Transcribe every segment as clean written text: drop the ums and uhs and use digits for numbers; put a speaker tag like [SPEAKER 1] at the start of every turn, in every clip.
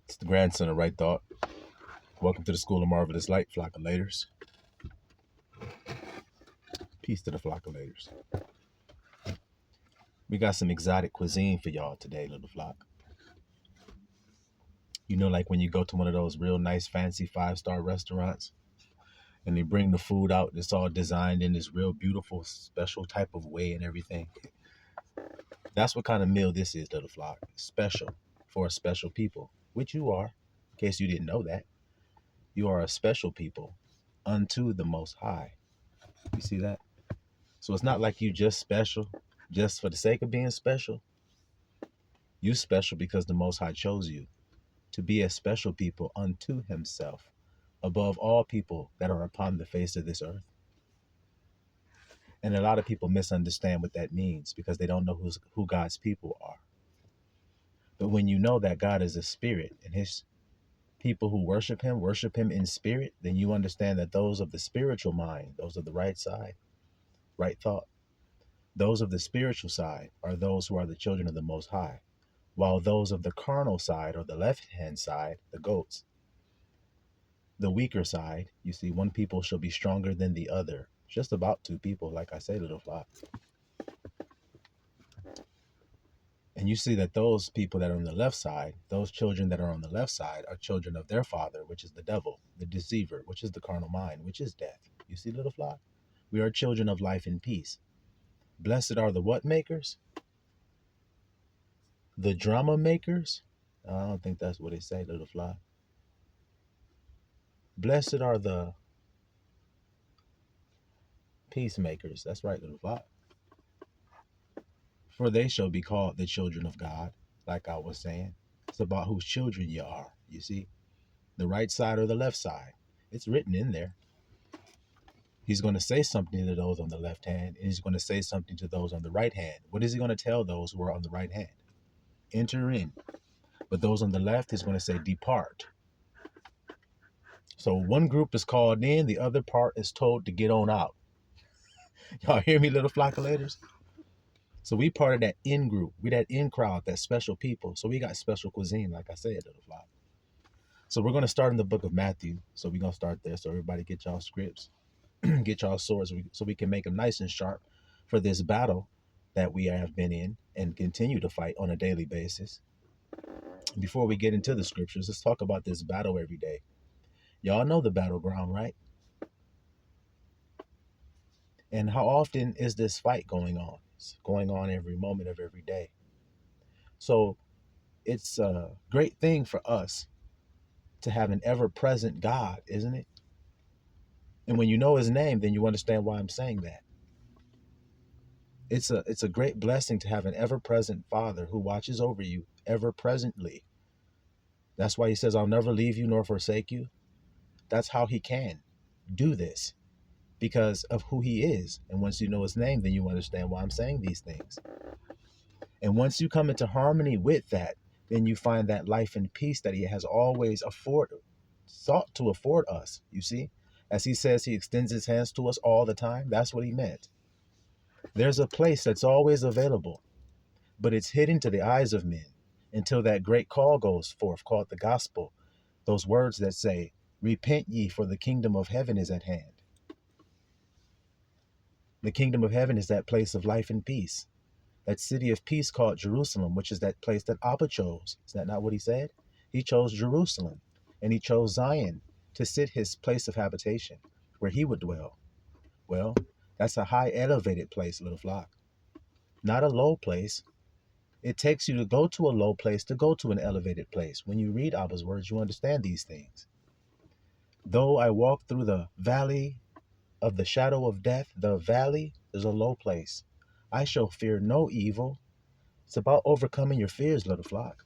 [SPEAKER 1] It's the grandson of Right Thought. Welcome to the School of Marvelous Light, Flockulators. Peace to the Flockulators. We got some exotic cuisine for y'all today, little flock. You know, like when you go to one of those real nice, fancy 5-star restaurants and they bring the food out, it's all designed in this real beautiful, special type of way and everything. That's what kind of meal this is, little flock. Special for a special people, which you are, in case you didn't know that. You are a special people unto the Most High. You see that? So it's not like you just special just for the sake of being special. You special because the Most High chose you to be a special people unto himself above all people that are upon the face of this earth. And a lot of people misunderstand what that means because they don't know who God's people are. But when you know that God is a spirit and his people who worship him in spirit, then you understand that those of the spiritual mind, those of the right side, right thought, those of the spiritual side are those who are the children of the Most High, while those of the carnal side or the left-hand side, the goats, the weaker side, you see, one people shall be stronger than the other. Just about two people, like I say, little flock. And you see that those people that are on the left side, those children that are on the left side are children of their father, which is the devil, the deceiver, which is the carnal mind, which is death. You see, little flock? We are children of life and peace. Blessed are the what makers? The drama makers? I don't think that's what they say, little flock. Blessed are the peacemakers. That's right, little flock. For they shall be called the children of God, like I was saying. It's about whose children you are, you see. The right side or the left side. It's written in there. He's going to say something to those on the left hand, and he's going to say something to those on the right hand. What is he going to tell those who are on the right hand? Enter in. But those on the left, he's going to say, depart. So one group is called in, the other part is told to get on out. Y'all hear me, little flockulators? So we part of that in group. We that in crowd, that special people. So we got special cuisine, like I said, little flock. So we're going to start in the book of Matthew. So we're going to start there. So everybody get y'all scripts, get y'all swords so we can make them nice and sharp for this battle that we have been in and continue to fight on a daily basis. Before we get into the scriptures, let's talk about this battle every day. Y'all know the battleground, right? And how often is this fight going on? It's going on every moment of every day. So it's a great thing for us to have an ever-present God, isn't it? And when you know his name, then you understand why I'm saying that. It's a great blessing to have an ever-present Father who watches over you ever-presently. That's why he says, I'll never leave you nor forsake you. That's how he can do this, because of who he is. And once you know his name, then you understand why I'm saying these things. And once you come into harmony with that, then you find that life and peace that he has always sought to afford us. You see, as he says, he extends his hands to us all the time. That's what he meant. There's a place that's always available, but it's hidden to the eyes of men until that great call goes forth, called the gospel. Those words that say, repent ye, for the kingdom of heaven is at hand. The kingdom of heaven is that place of life and peace. That city of peace called Jerusalem, which is that place that Abba chose. Is that not what he said? He chose Jerusalem, and he chose Zion to sit his place of habitation, where he would dwell. Well, that's a high elevated place, little flock. Not a low place. It takes you to go to a low place to go to an elevated place. When you read Abba's words, you understand these things. Though I walk through the valley of the shadow of death, the valley is a low place. I shall fear no evil. It's about overcoming your fears, little flock,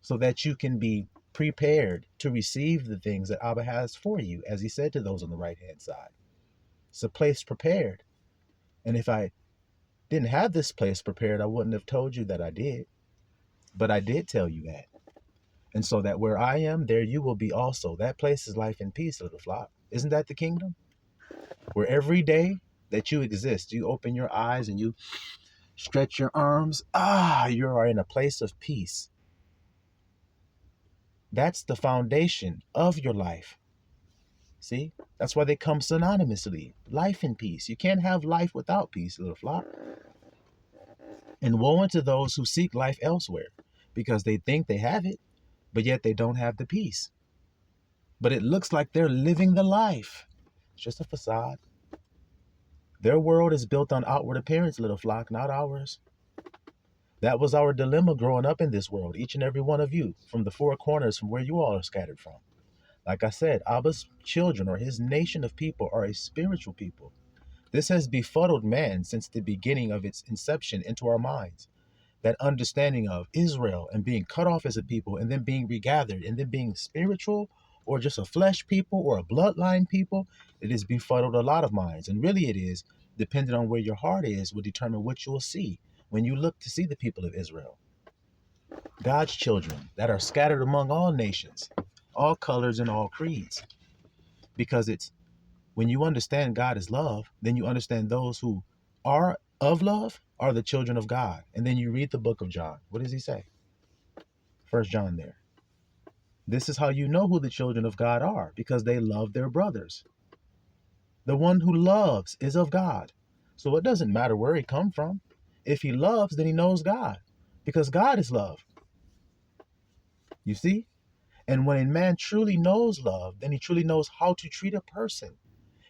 [SPEAKER 1] so that you can be prepared to receive the things that Abba has for you, as he said to those on the right-hand side. It's a place prepared. And if I didn't have this place prepared, I wouldn't have told you that I did. But I did tell you that. And so that where I am, there you will be also. That place is life and peace, little flock. Isn't that the kingdom? Where every day that you exist, you open your eyes and you stretch your arms. You are in a place of peace. That's the foundation of your life. See, that's why they come synonymously. Life and peace. You can't have life without peace, little flock. And woe unto those who seek life elsewhere, because they think they have it, but yet they don't have the peace. But it looks like they're living the life. It's just a facade. Their world is built on outward appearance, little flock, not ours. That was our dilemma growing up in this world, each and every one of you, from the four corners from where you all are scattered from. Like I said, Abba's children, or his nation of people, are a spiritual people. This has befuddled man since the beginning of its inception into our minds. That understanding of Israel and being cut off as a people and then being regathered and then being spiritual or just a flesh people or a bloodline people, it has befuddled a lot of minds. And really it is, depending on where your heart is, will determine what you will see when you look to see the people of Israel. God's children that are scattered among all nations, all colors and all creeds. Because it's when you understand God is love, then you understand those who are of love are the children of God. And then you read the book of John. What does he say? 1 John there. This is how you know who the children of God are, because they love their brothers. The one who loves is of God. So it doesn't matter where he come from. If he loves, then he knows God, because God is love. You see? And when a man truly knows love, then he truly knows how to treat a person.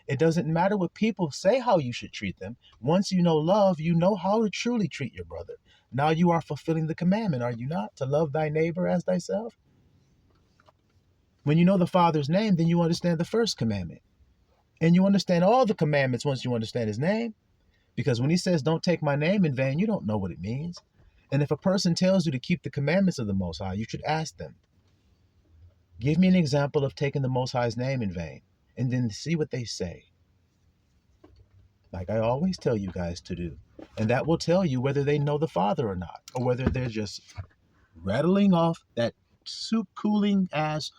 [SPEAKER 1] It doesn't matter what people say how you should treat them. Once you know love, you know how to truly treat your brother. Now you are fulfilling the commandment, are you not? To love thy neighbor as thyself. When you know the Father's name, then you understand the first commandment. And you understand all the commandments once you understand his name. Because when he says, don't take my name in vain, you don't know what it means. And if a person tells you to keep the commandments of the Most High, you should ask them, give me an example of taking the Most High's name in vain, and then see what they say. Like I always tell you guys to do. And that will tell you whether they know the Father or not, or whether they're just rattling off that soup cooling ass,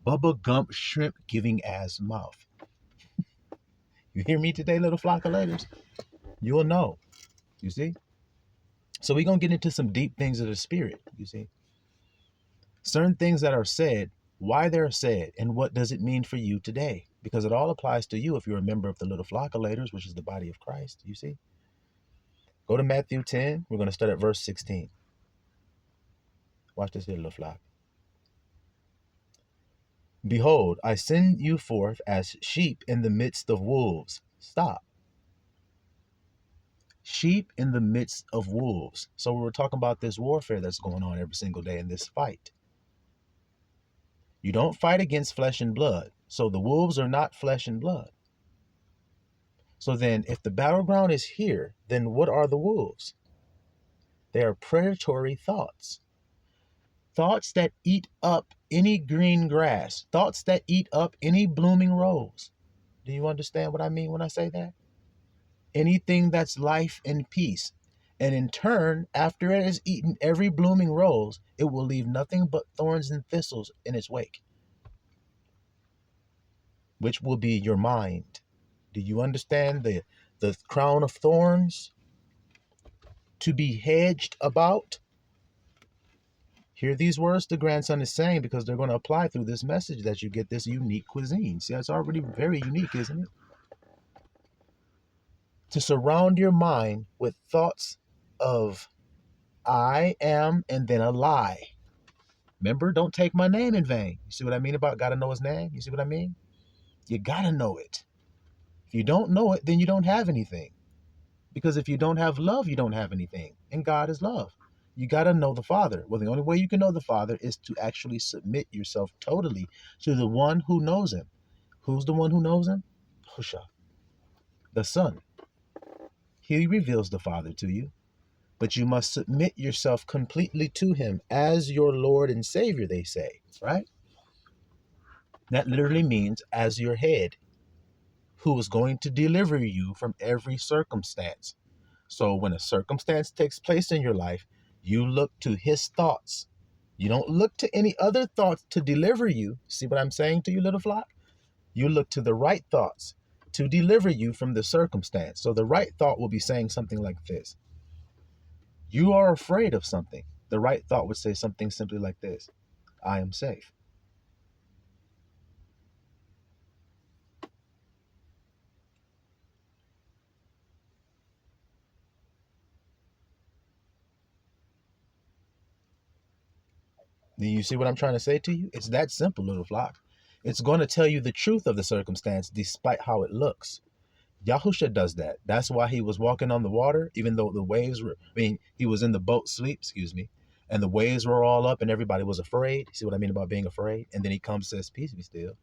[SPEAKER 1] Bubba Gump shrimp giving ass mouth. You hear me today, little flock of laters? You'll know. You see? So we're going to get into some deep things of the spirit, you see? Certain things that are said, why they're said, and what does it mean for you today? Because it all applies to you if you're a member of the little flock of laters, which is the body of Christ, you see? Go to Matthew 10. We're going to start at verse 16. Watch this here, little flock. Behold, I send you forth as sheep in the midst of wolves. Stop. Sheep in the midst of wolves. So we're talking about this warfare that's going on every single day in this fight. You don't fight against flesh and blood. So the wolves are not flesh and blood. So then if the battleground is here, then what are the wolves? They are predatory thoughts. Thoughts that eat up any green grass. Thoughts that eat up any blooming rose. Do you understand what I mean when I say that? Anything that's life and peace. And in turn, after it has eaten every blooming rose, it will leave nothing but thorns and thistles in its wake, which will be your mind. Do you understand the crown of thorns to be hedged about? Hear these words the grandson is saying, because they're going to apply through this message that you get this unique cuisine. See, that's already very unique, isn't it? To surround your mind with thoughts of I am and then a lie. Remember, don't take my name in vain. You see what I mean about got to know his name? You see what I mean? You got to know it. If you don't know it, then you don't have anything. Because if you don't have love, you don't have anything. And God is love. You got to know the Father. Well, the only way you can know the Father is to actually submit yourself totally to the one who knows him. Who's the one who knows him? Husha, the Son. He reveals the Father to you. But you must submit yourself completely to him as your Lord and Savior, they say, right? That literally means as your head, who is going to deliver you from every circumstance. So when a circumstance takes place in your life, you look to his thoughts. You don't look to any other thoughts to deliver you. See what I'm saying to you, little flock? You look to the right thoughts to deliver you from the circumstance. So the right thought will be saying something like this. You are afraid of something. The right thought would say something simply like this. I am safe. Do you see what I'm trying to say to you? It's that simple, little flock. It's going to tell you the truth of the circumstance despite how it looks. Yahusha does that. That's why he was walking on the water, even though the waves were, he was in the boat sleep, excuse me, and the waves were all up and everybody was afraid. See what I mean about being afraid? And then he comes and says, peace be still.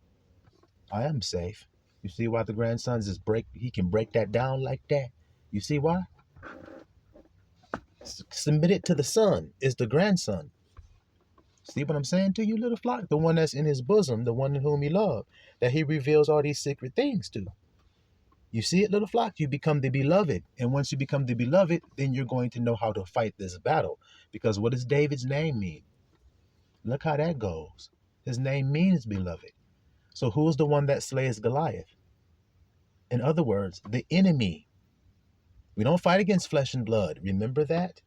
[SPEAKER 1] I am safe. You see why the grandsons he can break that down like that? You see why? Submitted to the son is the grandson. See what I'm saying to you, little flock? The one that's in his bosom, the one in whom he loved, that he reveals all these secret things to. You see it, little flock? You become the beloved. And once you become the beloved, then you're going to know how to fight this battle. Because what does David's name mean? Look how that goes. His name means beloved. So who's the one that slays Goliath? In other words, the enemy. We don't fight against flesh and blood. Remember that?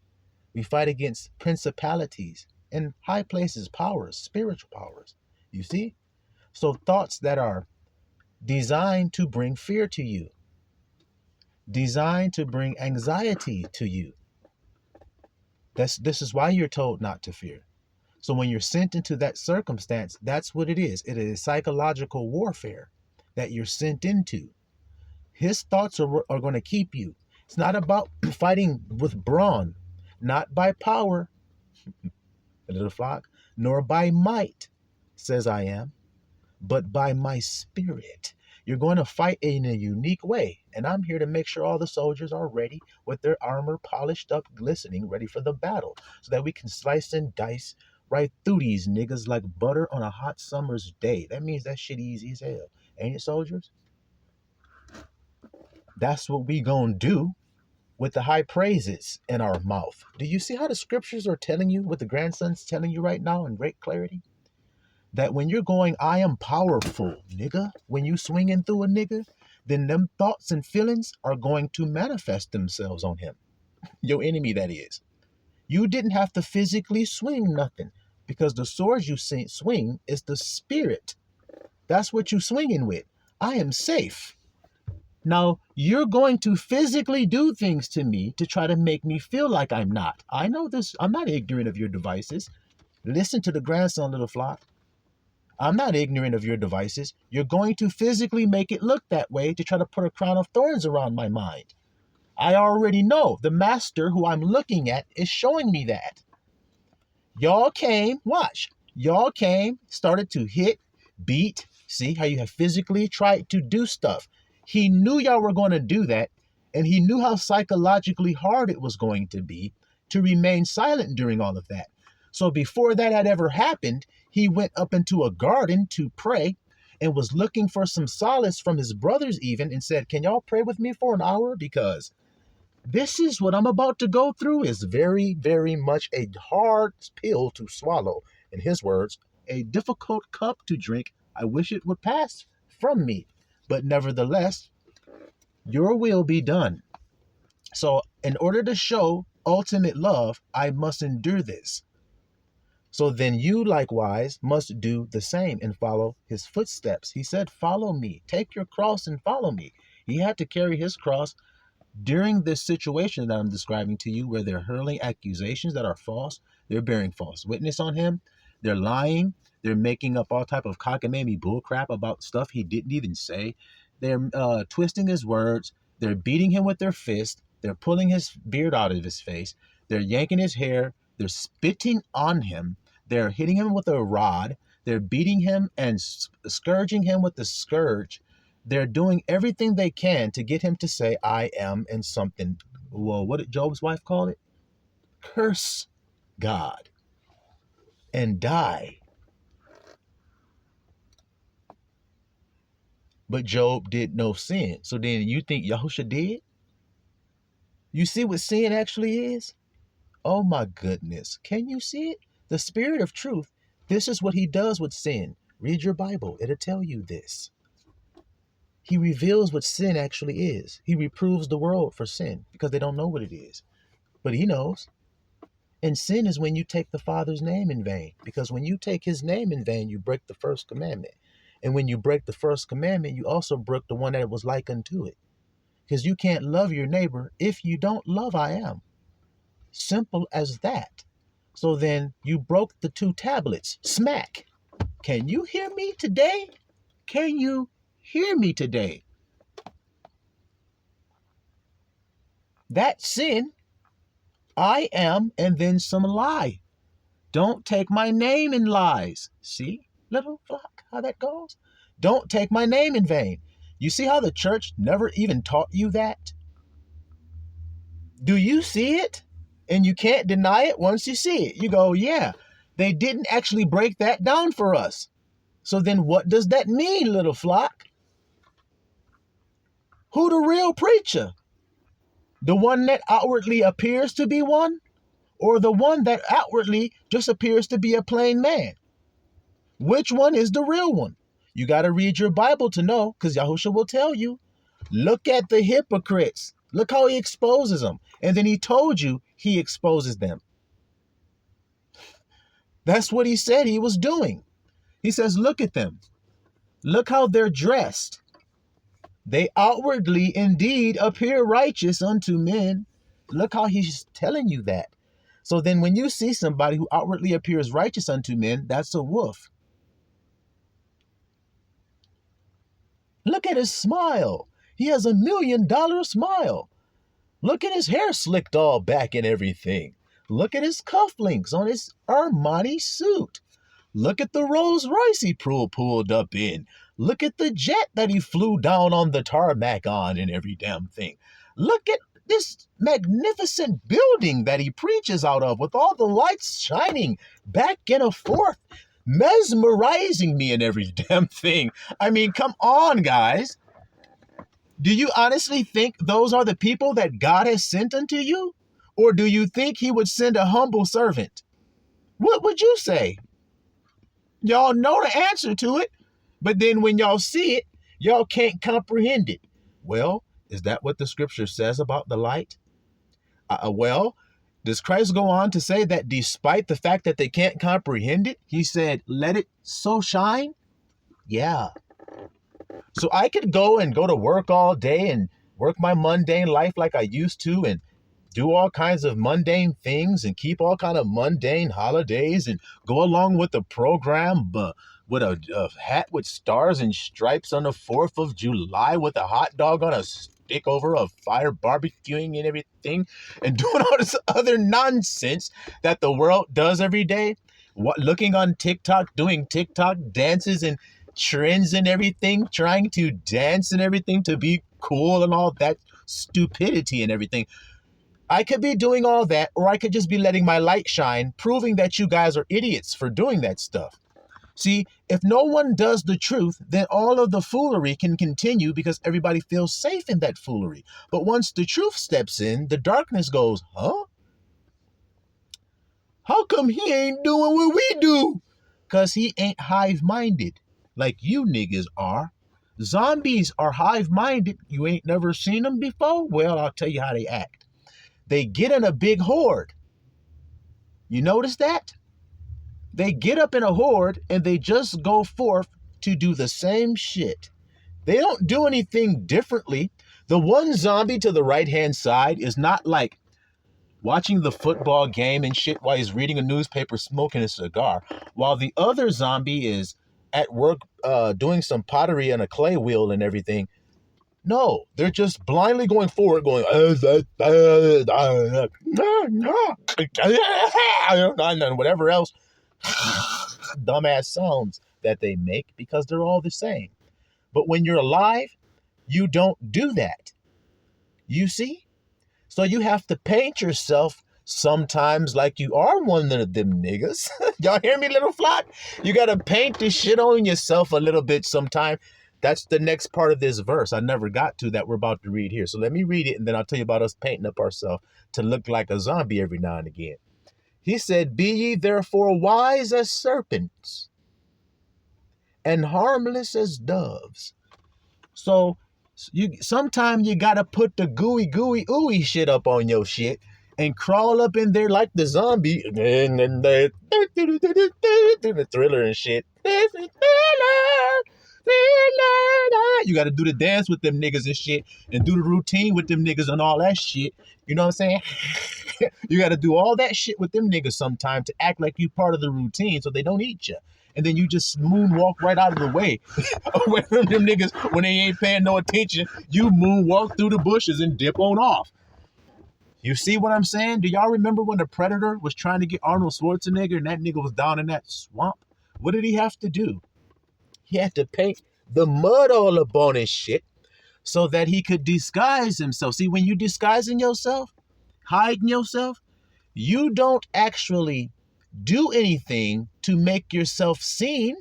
[SPEAKER 1] We fight against principalities and high places, powers, spiritual powers. You see? So thoughts that are designed to bring fear to you, designed to bring anxiety to you. This is why you're told not to fear. So when you're sent into that circumstance, that's what it is. It is psychological warfare that you're sent into. His thoughts are going to keep you. It's not about fighting with brawn, not by power, a little flock, nor by might, says I am, but by my spirit. You're going to fight in a unique way. And I'm here to make sure all the soldiers are ready with their armor polished up, glistening, ready for the battle, so that we can slice and dice right through these niggas like butter on a hot summer's day. That means that shit easy as hell. Ain't it, soldiers? That's what we gonna do with the high praises in our mouth. Do you see how the scriptures are telling you, what the grandson's telling you right now in great clarity? That when you're going, I am powerful, nigga, when you swinging through a nigga, then them thoughts and feelings are going to manifest themselves on him. Your enemy, that is. You didn't have to physically swing nothing, because the sword you swing is the spirit. That's what you're swinging with. I am safe. Now, you're going to physically do things to me to try to make me feel like I'm not. I know this. I'm not ignorant of your devices. Listen to the grandson, little flock. I'm not ignorant of your devices. You're going to physically make it look that way to try to put a crown of thorns around my mind. I already know. The master who I'm looking at is showing me that. Y'all came, watch. Y'all came, started to hit, beat. See how you have physically tried to do stuff. He knew y'all were going to do that, and he knew how psychologically hard it was going to be to remain silent during all of that. So before that had ever happened, he went up into a garden to pray and was looking for some solace from his brothers even, and said, can y'all pray with me for an hour? Because this is what I'm about to go through is very, very much a hard pill to swallow. In his words, a difficult cup to drink. I wish it would pass from me. But nevertheless, your will be done. So in order to show ultimate love, I must endure this. So then you likewise must do the same and follow his footsteps. He said, follow me, take your cross and follow me. He had to carry his cross during this situation that I'm describing to you, where they're hurling accusations that are false. They're bearing false witness on him. They're lying. They're making up all type of cockamamie bullcrap about stuff he didn't even say. They're twisting his words. They're beating him with their fist. They're pulling his beard out of his face. They're yanking his hair. They're spitting on him. They're hitting him with a rod. They're beating him and scourging him with the scourge. They're doing everything they can to get him to say, I am, and something. Well, what did Job's wife call it? Curse God and die. But Job did no sin. So then you think Yahusha did? You see what sin actually is? Oh my goodness. Can you see it? The spirit of truth, this is what he does with sin. Read your Bible. It'll tell you this. He reveals what sin actually is. He reproves the world for sin because they don't know what it is. But he knows. And sin is when you take the Father's name in vain. Because when you take his name in vain, you break the first commandment. And when you break the first commandment, you also broke the one that was like unto it. Because you can't love your neighbor if you don't love I am. Simple as that. So then you broke the 2 tablets. Smack. Can you hear me today? Can you hear me today? That sin, I am, and then some lie. Don't take my name in lies. See, little flock, how that goes? Don't take my name in vain. You see how the church never even taught you that? Do you see it? And you can't deny it once you see it. You go, yeah, they didn't actually break that down for us. So then what does that mean, little flock? Who the real preacher? The one that outwardly appears to be one? Or the one that outwardly just appears to be a plain man? Which one is the real one? You got to read your Bible to know, because Yahushua will tell you. Look at the hypocrites. Look how he exposes them. And then he told you he exposes them. That's what he said he was doing. He says, look at them. Look how they're dressed. They outwardly indeed appear righteous unto men. Look how he's telling you that. So then when you see somebody who outwardly appears righteous unto men, that's a wolf. Look at his smile. He has $1 million smile. Look at his hair slicked all back and everything. Look at his cufflinks on his Armani suit. Look at the Rolls Royce he pulled up in. Look at the jet that he flew down on the tarmac on and every damn thing. Look at this magnificent building that he preaches out of with all the lights shining back and forth, mesmerizing me and every damn thing. I mean, come on, guys. Do you honestly think those are the people that God has sent unto you? Or do you think he would send a humble servant? What would you say? Y'all know the answer to it, but then when y'all see it, y'all can't comprehend it. Well, is that what the scripture says about the light? Well, does Christ go on to say that despite the fact that they can't comprehend it, he said, let it so shine? Yeah. So I could go to work all day and work my mundane life like I used to and do all kinds of mundane things and keep all kind of mundane holidays and go along with the program with a hat with stars and stripes on the 4th of July with a hot dog on a stick over a fire barbecuing and everything and doing all this other nonsense that the world does every day. Looking on TikTok, doing TikTok dances and trends and everything, trying to dance and everything to be cool and all that stupidity and everything. I could be doing all that, or I could just be letting my light shine, proving that you guys are idiots for doing that stuff. See, if no one does the truth, then all of the foolery can continue because everybody feels safe in that foolery. But once the truth steps in, the darkness goes, huh? How come he ain't doing what we do? Because he ain't hive-minded like you niggas are. Zombies are hive-minded. You ain't never seen them before? Well, I'll tell you how they act. They get in a big horde. You notice that? They get up in a horde and they just go forth to do the same shit. They don't do anything differently. The one zombie to the right-hand side is not like watching the football game and shit while he's reading a newspaper, smoking a cigar, while the other zombie is at work doing some pottery on a clay wheel and everything. No, they're just blindly going forward, going, and whatever else dumbass sounds that they make because they're all the same. But when you're alive, you don't do that. You see? So you have to paint yourself sometimes like you are one of them niggas. Y'all hear me, little flock? You got to paint this shit on yourself a little bit sometime. That's the next part of this verse I never got to that we're about to read here. So let me read it, and then I'll tell you about us painting up ourselves to look like a zombie every now and again. He said, be ye therefore wise as serpents and harmless as doves. So sometimes you got to put the gooey ooey shit up on your shit and crawl up in there like the zombie. And then the thriller and shit. You got to do the dance with them niggas and shit, and do the routine with them niggas and all that shit. You know what I'm saying? You got to do all that shit with them niggas sometime to act like you part of the routine so they don't eat you. And then you just moonwalk right out of the way. Away from them niggas when they ain't paying no attention. You moonwalk through the bushes and dip on off. You see what I'm saying? Do y'all remember when the Predator was trying to get Arnold Schwarzenegger and that nigga was down in that swamp? What did he have to do? He had to paint the mud all up on his shit so that he could disguise himself. See, when you disguising yourself, hiding yourself, you don't actually do anything to make yourself seen.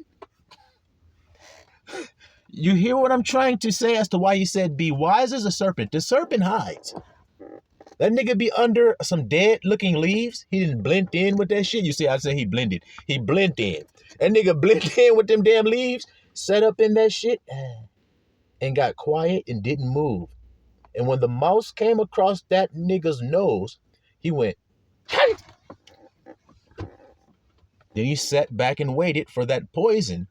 [SPEAKER 1] You hear what I'm trying to say as to why he said be wise as a serpent. The serpent hides. That nigga be under some dead looking leaves. He didn't blend in with that shit. You see, I say he blended. He blended in. That nigga blended in with them damn leaves, set up in that shit, and got quiet and didn't move. And when the mouse came across that nigga's nose, he went, hey! Then he sat back and waited for that poison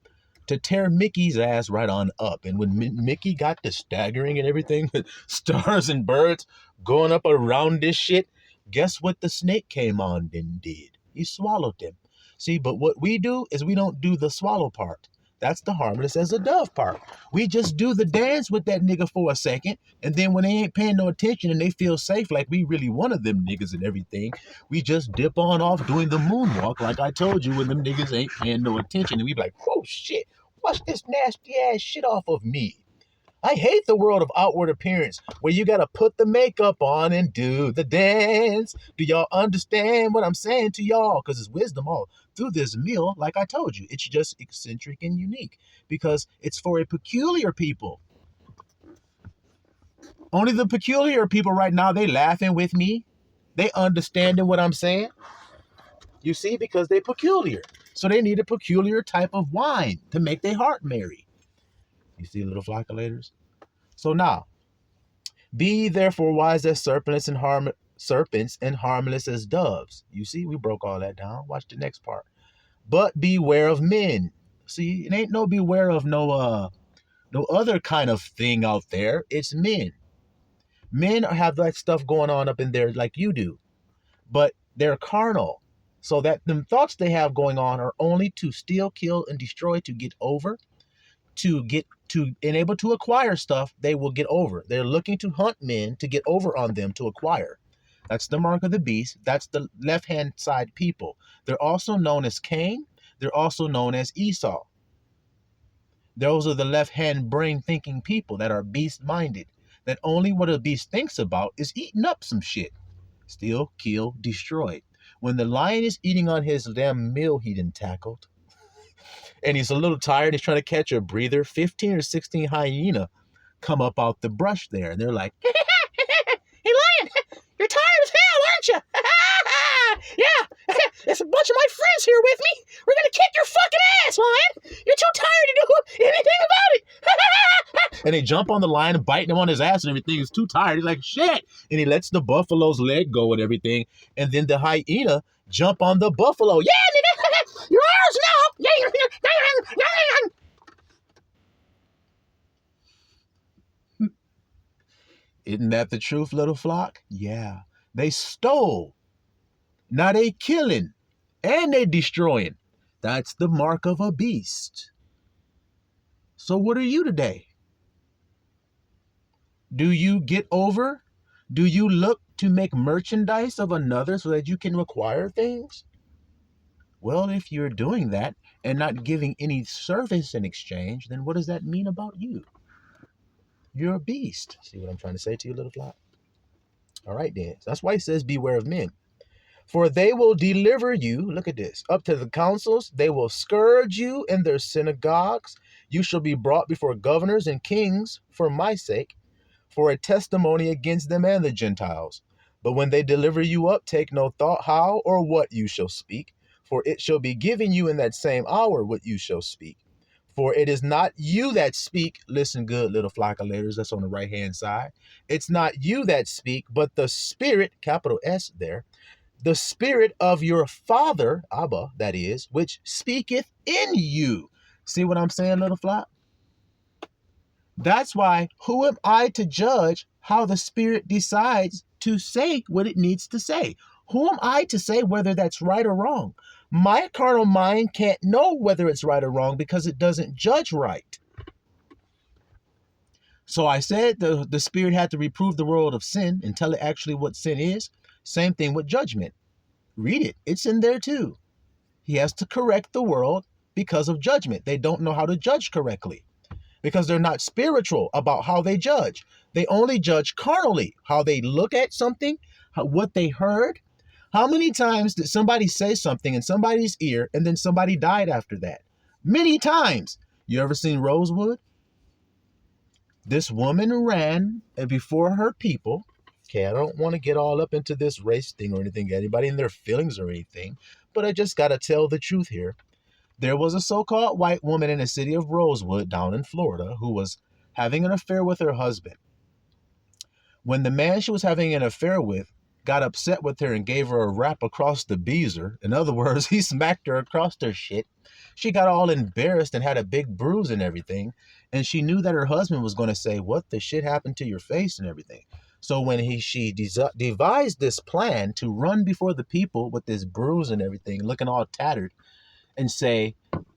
[SPEAKER 1] to tear Mickey's ass right on up. And when Mickey got to staggering and everything, stars and birds going up around this shit, guess what the snake came on and did? He swallowed them. See, but what we do is we don't do the swallow part. That's the harmless as a dove part. We just do the dance with that nigga for a second, and then when they ain't paying no attention and they feel safe like we really one of them niggas and everything, we just dip on off doing the moonwalk like I told you when them niggas ain't paying no attention, and we be like, oh shit, wash this nasty ass shit off of me. I hate the world of outward appearance where you gotta put the makeup on and do the dance. Do y'all understand what I'm saying to y'all? Because it's wisdom all through this meal. Like I told you, it's just eccentric and unique because it's for a peculiar people. Only the peculiar people right now, they laughing with me. They understanding what I'm saying. You see, because they peculiar. So they need a peculiar type of wine to make their heart merry. You see, little flockulators? So now, be therefore wise as serpents and harmless as doves. You see, we broke all that down. Watch the next part. But beware of men. See, it ain't no beware of no other kind of thing out there. It's men. Men have that stuff going on up in there like you do, but they're carnal. So that them thoughts they have going on are only to steal, kill, and destroy, to get over, to enable to acquire stuff they will get over. They're looking to hunt men to get over on them to acquire. That's the mark of the beast. That's the left-hand side people. They're also known as Cain. They're also known as Esau. Those are the left-hand brain thinking people that are beast-minded. That only what a beast thinks about is eating up some shit. Steal, kill, destroy. When the lion is eating on his damn meal he done tackled, and he's a little tired, he's trying to catch a breather, 15 or 16 hyena come up out the brush there, and they're like, hey, lion, you're tired as hell, aren't you? Yeah, there's a bunch of my friends here with me. We're going to kick your fucking ass, lion. You're too tired to do anything about it. And they jump on the lion, biting him on his ass and everything. He's too tired. He's like, shit. And he lets the buffalo's leg go and everything. And then the hyena jump on the buffalo. Yeah, nigga, you're ours now. Isn't that the truth, little flock? Yeah. They stole. Now they killing. And they destroying. That's the mark of a beast. So what are you today? Do you get over? Do you look to make merchandise of another so that you can acquire things? Well, if you're doing that and not giving any service in exchange, then what does that mean about you? You're a beast. See what I'm trying to say to you, little flock? All right, then. That's why he says, beware of men. For they will deliver you, look at this, up to the councils. They will scourge you in their synagogues. You shall be brought before governors and kings for my sake, for a testimony against them and the Gentiles. But when they deliver you up, take no thought how or what you shall speak, for it shall be given you in that same hour what you shall speak. For it is not you that speak. Listen good, little flockulators. That's on the right-hand side. It's not you that speak, but the Spirit, capital S there, the Spirit of your Father, Abba, that is, which speaketh in you. See what I'm saying, little flock? That's why, who am I to judge how the Spirit decides to say what it needs to say? Who am I to say whether that's right or wrong? My carnal mind can't know whether it's right or wrong because it doesn't judge right. So I said the Spirit had to reprove the world of sin and tell it actually what sin is. Same thing with judgment. Read it. It's in there too. He has to correct the world because of judgment. They don't know how to judge correctly because they're not spiritual about how they judge. They only judge carnally, how they look at something, what they heard. How many times did somebody say something in somebody's ear and then somebody died after that? Many times. You ever seen Rosewood? This woman ran before her people. Okay, I don't want to get all up into this race thing or anything, anybody in their feelings or anything, but I just got to tell the truth here. There was a so-called white woman in the city of Rosewood down in Florida who was having an affair with her husband. When the man she was having an affair with got upset with her and gave her a rap across the beezer, in other words, he smacked her across her shit, she got all embarrassed and had a big bruise and everything. And she knew that her husband was going to say, what the shit happened to your face and everything. So when she devised this plan to run before the people with this bruise and everything, looking all tattered, and say,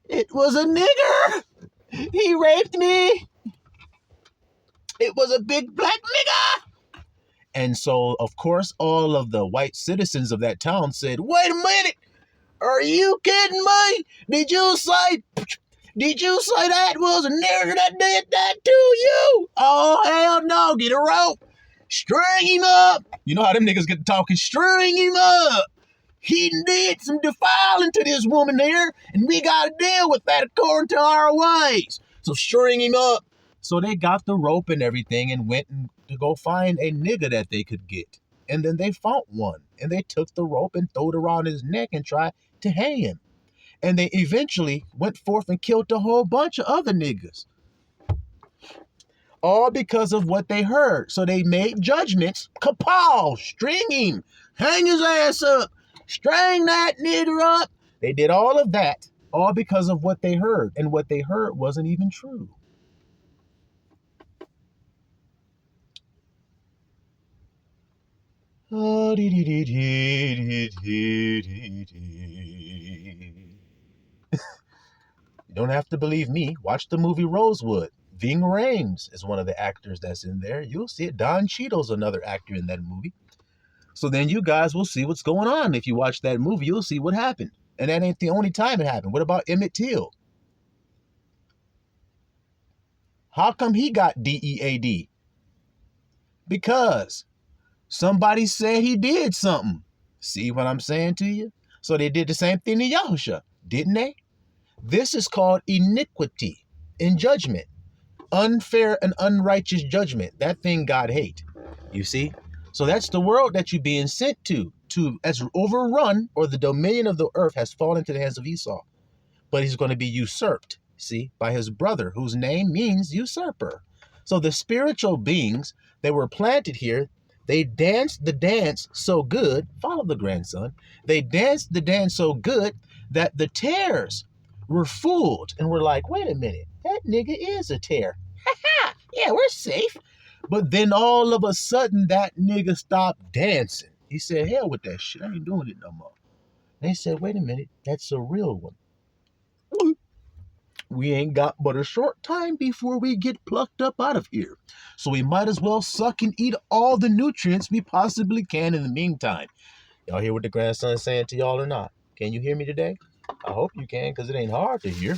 [SPEAKER 1] it was a nigger. He raped me. It was a big black nigger. And so, of course, all of the white citizens of that town said, wait a minute. Are you kidding me? Did you say that was a nigger that did that to you? Oh, hell no. Get a rope. String him up. You know how them niggas get talking. String him up. He did some defiling to this woman there, and we got to deal with that according to our ways. So string him up. So they got the rope and everything and went to go find a nigger that they could get. And then they found one, and they took the rope and threw it around his neck and tried to hang him. And they eventually went forth and killed a whole bunch of other niggas. All because of what they heard. So they made judgments. Kapow! String him. Hang his ass up. String that nigger up. They did all of that, all because of what they heard. And what they heard wasn't even true. You don't have to believe me. Watch the movie Rosewood. Ving Rhames is one of the actors that's in there. You'll see it. Don Cheadle's another actor in that movie. So then you guys will see what's going on. If you watch that movie, you'll see what happened. And that ain't the only time it happened. What about Emmett Till? How come he got DEAD? Because somebody said he did something. See what I'm saying to you? So they did the same thing to Yahusha, didn't they? This is called iniquity in judgment. Unfair and unrighteous judgment. That thing God hate. You see? So that's the world that you're being sent to as overrun, or the dominion of the earth has fallen into the hands of Esau. But he's going to be usurped, see, by his brother, whose name means usurper. So the spiritual beings that were planted here, they danced the dance so good, follow the grandson, they danced the dance so good that the tares were fooled and were like, wait a minute, that nigga is a tare. Ha ha, yeah, we're safe. But then all of a sudden, that nigga stopped dancing. He said, hell with that shit. I ain't doing it no more. They said, wait a minute, that's a real one. We ain't got but a short time before we get plucked up out of here. So we might as well suck and eat all the nutrients we possibly can in the meantime. Y'all hear what the grandson's saying to y'all or not? Can you hear me today? I hope you can, because it ain't hard to hear.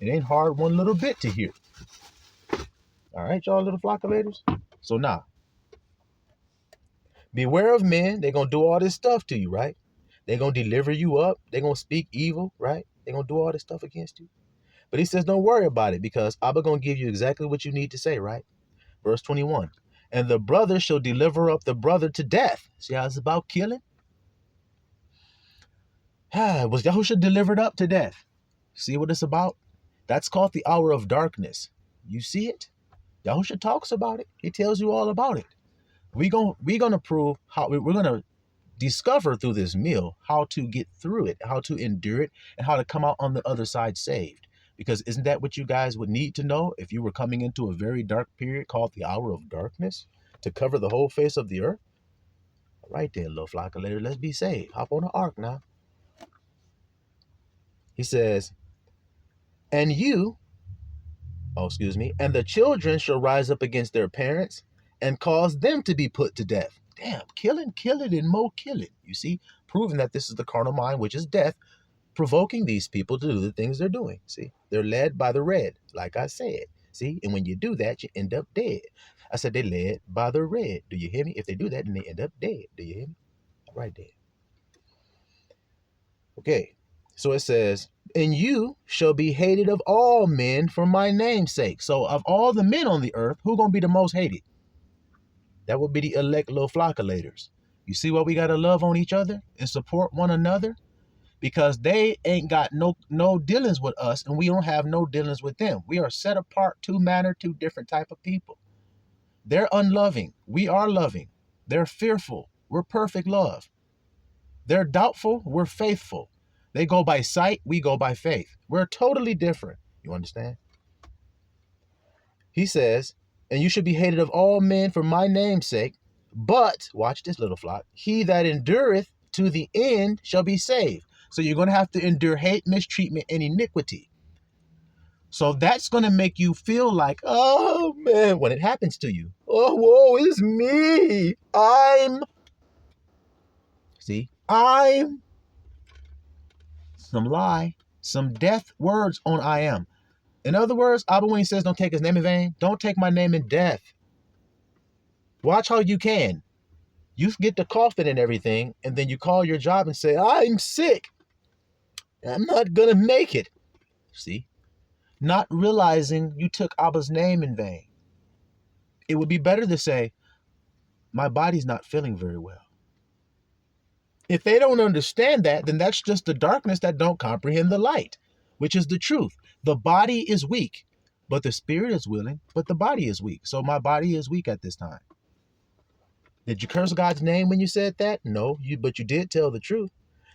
[SPEAKER 1] It ain't hard one little bit to hear. All right, y'all little flockulators? So now, beware of men. They're going to do all this stuff to you, right? They're going to deliver you up. They're going to speak evil, right? They're going to do all this stuff against you. But he says, don't worry about it, because Abba going to give you exactly what you need to say, right? Verse 21. And the brother shall deliver up the brother to death. See how it's about killing? Was Yahusha delivered up to death? See what it's about? That's called the hour of darkness. You see it? Yahusha talks about it. He tells you all about it. We're gonna prove how we're gonna discover through this meal how to get through it, how to endure it, and how to come out on the other side saved. Because isn't that what you guys would need to know if you were coming into a very dark period called the hour of darkness to cover the whole face of the earth? All right then, little flock of later, let's be saved. Hop on the ark now. He says, and you, and the children shall rise up against their parents and cause them to be put to death. Damn, killing, and more killing. You see, proving that this is the carnal mind, which is death, provoking these people to do the things they're doing. See, they're led by the red, like I said. See, and when you do that, you end up dead. I said they led by the red. Do you hear me? If they do that, then they end up dead. Do you hear me? All right, dead. Okay, so it says, and you shall be hated of all men for my name's sake. So of all the men on the earth, who gonna be the most hated? That would be the elect little flockulators. You see why we gotta love on each other and support one another? Because they ain't got no dealings with us, and we don't have no dealings with them. We are set apart, two different type of people. They're unloving. We are loving. They're fearful. We're perfect love. They're doubtful. We're faithful. They go by sight. We go by faith. We're totally different. You understand? He says, and you should be hated of all men for my name's sake. But, watch this, little flock, he that endureth to the end shall be saved. So you're going to have to endure hate, mistreatment, and iniquity. So that's going to make you feel like, oh, man, when it happens to you. Oh, woe is me. I'm some lie, some death words on I am. In other words, Abba, when he says don't take his name in vain, don't take my name in death. Watch how you can. You get the coffin and everything, and then you call your job and say, I'm sick. I'm not going to make it. See? Not realizing you took Abba's name in vain. It would be better to say, my body's not feeling very well. If they don't understand that, then that's just the darkness that don't comprehend the light, which is the truth. The body is weak, but the spirit is willing, but the body is weak. So my body is weak at this time. Did you curse God's name when you said that? No, but you did tell the truth.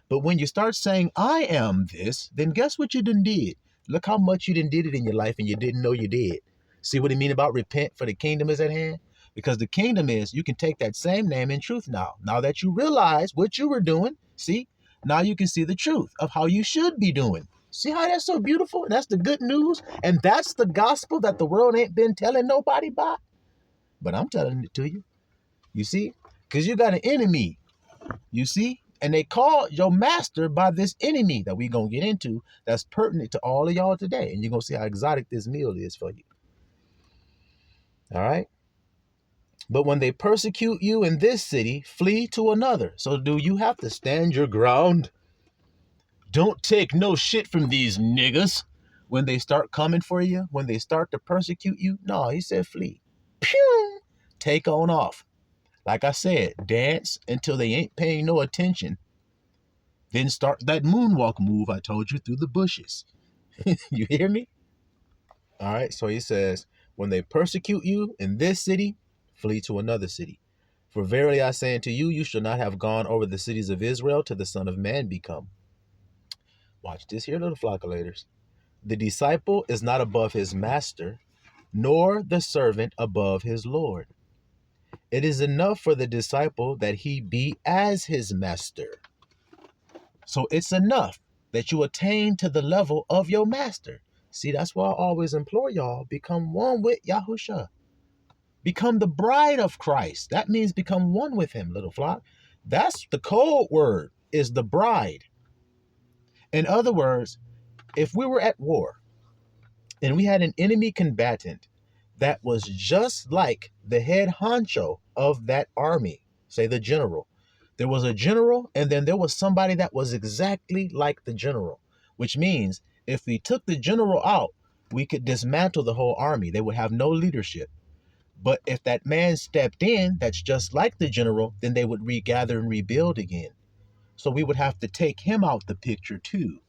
[SPEAKER 1] But when you start saying, I am this, then guess what you done did? Look how much you done did it in your life and you didn't know you did. See what I mean about repent, for the kingdom is at hand? Because the kingdom is, you can take that same name in truth now. Now that you realize what you were doing, see, now you can see the truth of how you should be doing. See how that's so beautiful? That's the good news. And that's the gospel that the world ain't been telling nobody about. But I'm telling it to you. You see? Because you got an enemy. You see? And they call your master by this enemy that we're going to get into that's pertinent to all of y'all today. And you're going to see how exotic this meal is for you. All right? But when they persecute you in this city, flee to another. So do you have to stand your ground? Don't take no shit from these niggas when they start coming for you, when they start to persecute you. No, he said flee. Pew! Take on off. Like I said, dance until they ain't paying no attention. Then start that moonwalk move I told you through the bushes. You hear me? All right, so he says, when they persecute you in this city, flee to another city. For verily I say unto you, you shall not have gone over the cities of Israel till the Son of Man be come. Watch this here, little flockulators. The disciple is not above his master, nor the servant above his Lord. It is enough for the disciple that he be as his master. So it's enough that you attain to the level of your master. See, that's why I always implore y'all, become one with Yahusha. Become the bride of Christ. That means become one with him, little flock. That's the code word, is the bride. In other words, if we were at war and we had an enemy combatant that was just like the head honcho of that army, say the general. There was a general, and then there was somebody that was exactly like the general, which means if we took the general out, we could dismantle the whole army. They would have no leadership. But if that man stepped in, that's just like the general, then they would regather and rebuild again. So we would have to take him out the picture too.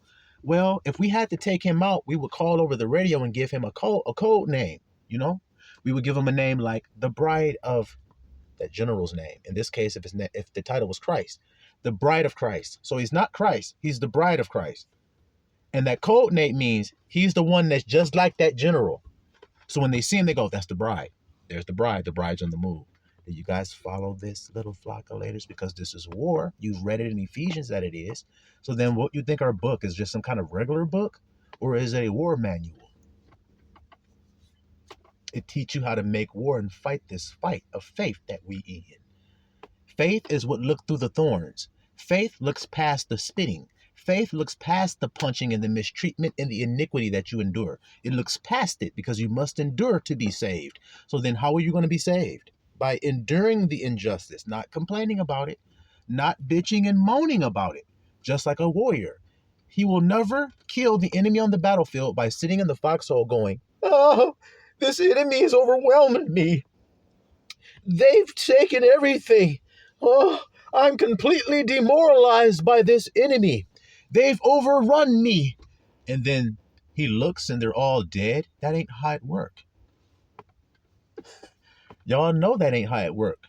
[SPEAKER 1] Well, if we had to take him out, we would call over the radio and give him a code name, you know? We would give him a name like the bride of that general's name. In this case, if the title was Christ, the bride of Christ. So he's not Christ, he's the bride of Christ. And that codename means he's the one that's just like that general. So when they see him, they go, that's the bride. There's the bride. The bride's on the move. Do you guys follow this little flock of laters? Because this is war. You've read it in Ephesians that it is. So then what you think our book is just some kind of regular book? Or is it a war manual? It teaches you how to make war and fight this fight of faith that we in. Faith is what looked through the thorns. Faith looks past the spitting. Faith looks past the punching and the mistreatment and the iniquity that you endure. It looks past it because you must endure to be saved. So then how are you going to be saved? By enduring the injustice, not complaining about it, not bitching and moaning about it, just like a warrior. He will never kill the enemy on the battlefield by sitting in the foxhole going, oh, this enemy is overwhelming me. They've taken everything. Oh, I'm completely demoralized by this enemy. They've overrun me. And then he looks and they're all dead. That ain't how it work. Y'all know that ain't how it work.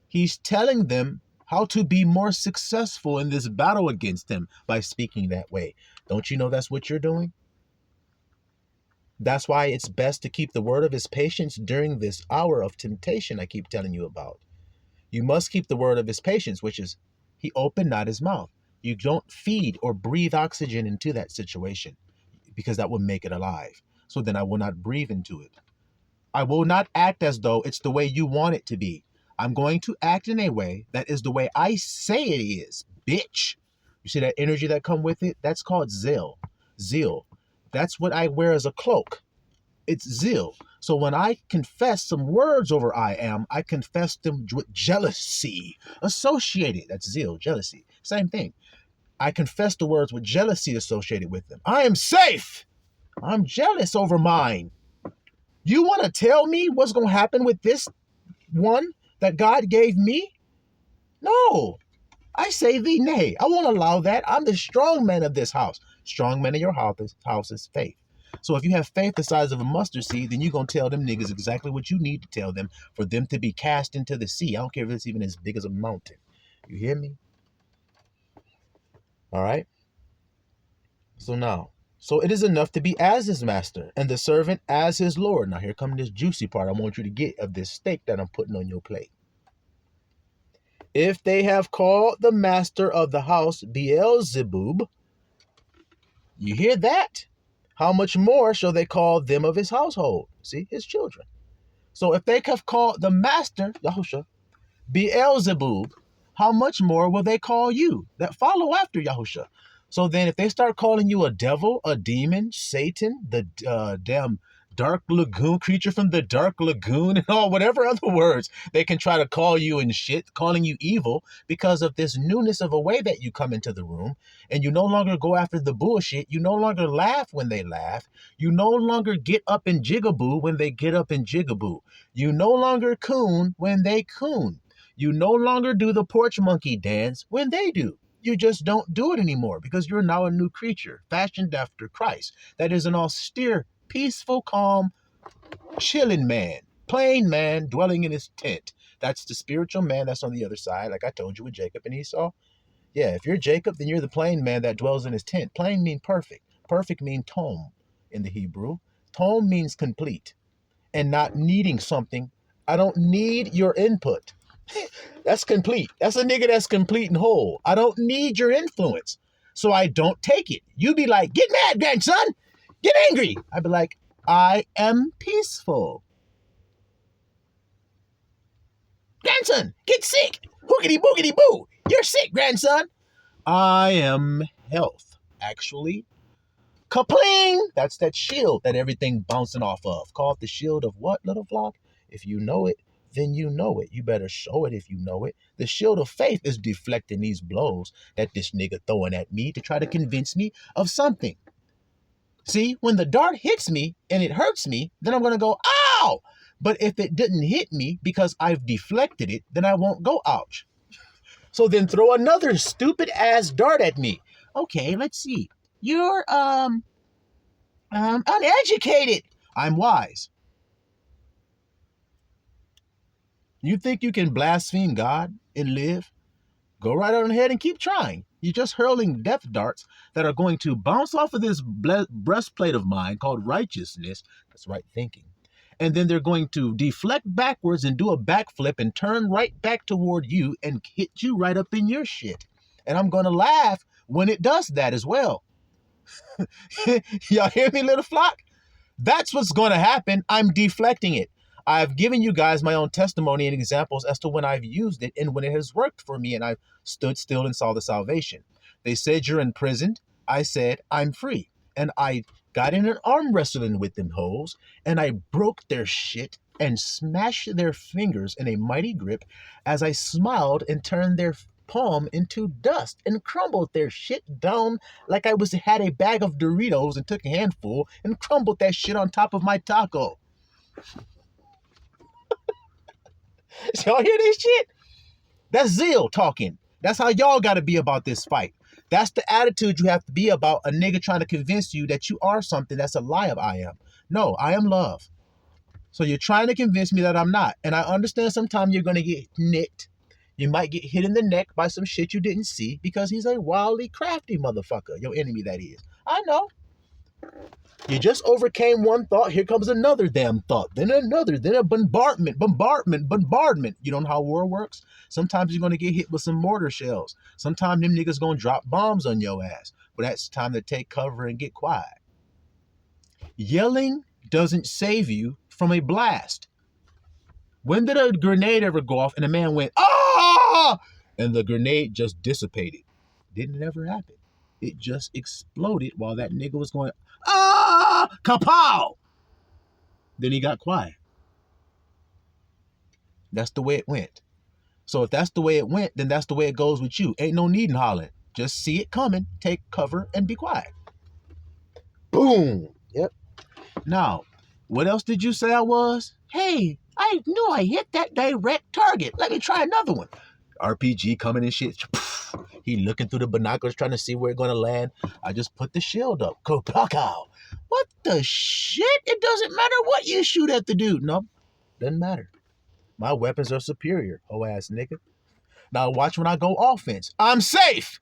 [SPEAKER 1] He's telling them how to be more successful in this battle against him by speaking that way. Don't you know that's what you're doing? That's why it's best to keep the word of his patience during this hour of temptation I keep telling you about. You must keep the word of his patience, which is he opened not his mouth. You don't feed or breathe oxygen into that situation because that will make it alive. So then I will not breathe into it. I will not act as though it's the way you want it to be. I'm going to act in a way that is the way I say it is, bitch. You see that energy that come with it? That's called zeal. Zeal. That's what I wear as a cloak. It's zeal. So when I confess some words over I am, I confess them with jealousy associated. That's zeal, jealousy. Same thing. I confess the words with jealousy associated with them. I am safe. I'm jealous over mine. You want to tell me what's going to happen with this one that God gave me? No. I say thee nay. I won't allow that. I'm the strong man of this house. Strong man of your house is faith. So if you have faith the size of a mustard seed, then you're going to tell them niggas exactly what you need to tell them for them to be cast into the sea. I don't care if it's even as big as a mountain. You hear me? All right. So it is enough to be as his master and the servant as his Lord. Now here comes this juicy part I want you to get of this steak that I'm putting on your plate. If they have called the master of the house Beelzebub, you hear that? How much more shall they call them of his household? See, his children. So if they have called the master, Yahusha, Beelzebub, how much more will they call you that follow after Yahusha? So then if they start calling you a devil, a demon, Satan, the damn dark lagoon creature from the dark lagoon and all whatever other words they can try to call you and shit, calling you evil because of this newness of a way that you come into the room and you no longer go after the bullshit. You no longer laugh when they laugh. You no longer get up and jigaboo when they get up and jigaboo. You no longer coon when they coon. You no longer do the porch monkey dance when they do. You just don't do it anymore because you're now a new creature, fashioned after Christ. That is an austere, peaceful, calm, chilling man, plain man dwelling in his tent. That's the spiritual man that's on the other side, like I told you with Jacob and Esau. Yeah, if you're Jacob, then you're the plain man that dwells in his tent. Plain mean perfect. Perfect mean tom in the Hebrew. Tom means complete and not needing something. I don't need your input. That's complete. That's a nigga that's complete and whole. I don't need your influence. So I don't take it. You be like, get mad, grandson. Get angry. I'd be like, I am peaceful. Grandson, get sick. Hoogity boogity boo. You're sick, grandson. I am health. Actually, kapling. That's that shield that everything bouncing off of. Called the shield of what, little flock? If you know it, then you know it. You better show it if you know it. The shield of faith is deflecting these blows that this nigga throwing at me to try to convince me of something. See, when the dart hits me and it hurts me, then I'm going to go, ow! But if it didn't hit me because I've deflected it, then I won't go, ouch. So then throw another stupid ass dart at me. Okay, let's see. You're, uneducated. I'm wise. You think you can blaspheme God and live? Go right on ahead and keep trying. You're just hurling death darts that are going to bounce off of this breastplate of mine called righteousness. That's right thinking. And then they're going to deflect backwards and do a backflip and turn right back toward you and hit you right up in your shit. And I'm going to laugh when it does that as well. Y'all hear me, little flock? That's what's going to happen. I'm deflecting it. I've given you guys my own testimony and examples as to when I've used it and when it has worked for me and I've stood still and saw the salvation. They said you're imprisoned. I said I'm free. And I got in an arm wrestling with them hoes and I broke their shit and smashed their fingers in a mighty grip as I smiled and turned their palm into dust and crumbled their shit down like I had a bag of Doritos and took a handful and crumbled that shit on top of my taco. Y'all hear this shit? That's zeal talking. That's how y'all got to be about this fight. That's the attitude you have to be about a nigga trying to convince you that you are something that's a lie of I am. No, I am love. So you're trying to convince me that I'm not. And I understand sometimes you're going to get nicked. You might get hit in the neck by some shit you didn't see because he's a wildly crafty motherfucker. Your enemy, that is. I know. You just overcame one thought. Here comes another damn thought. Then another. Then a bombardment. You don't know how war works? Sometimes you're going to get hit with some mortar shells. Sometimes them niggas going to drop bombs on your ass. But that's time to take cover and get quiet. Yelling doesn't save you from a blast. When did a grenade ever go off and a man went, ah! And the grenade just dissipated? Didn't ever happen. It just exploded while that nigga was going, ah! Kapow! Then he got quiet. That's the way it went. So if that's the way it went, then that's the way it goes with you. Ain't no need in hollering. Just see it coming, take cover, and be quiet. Boom. Yep. Now, what else did you say I was? Hey, I knew I hit that direct target. Let me try another one. RPG coming and shit. He looking through the binoculars trying to see where it's going to land. I just put the shield up. Kopakaw. What the shit? It doesn't matter what you shoot at the dude. No, doesn't matter. My weapons are superior, hoe ass nigga. Now watch when I go offense. I'm safe.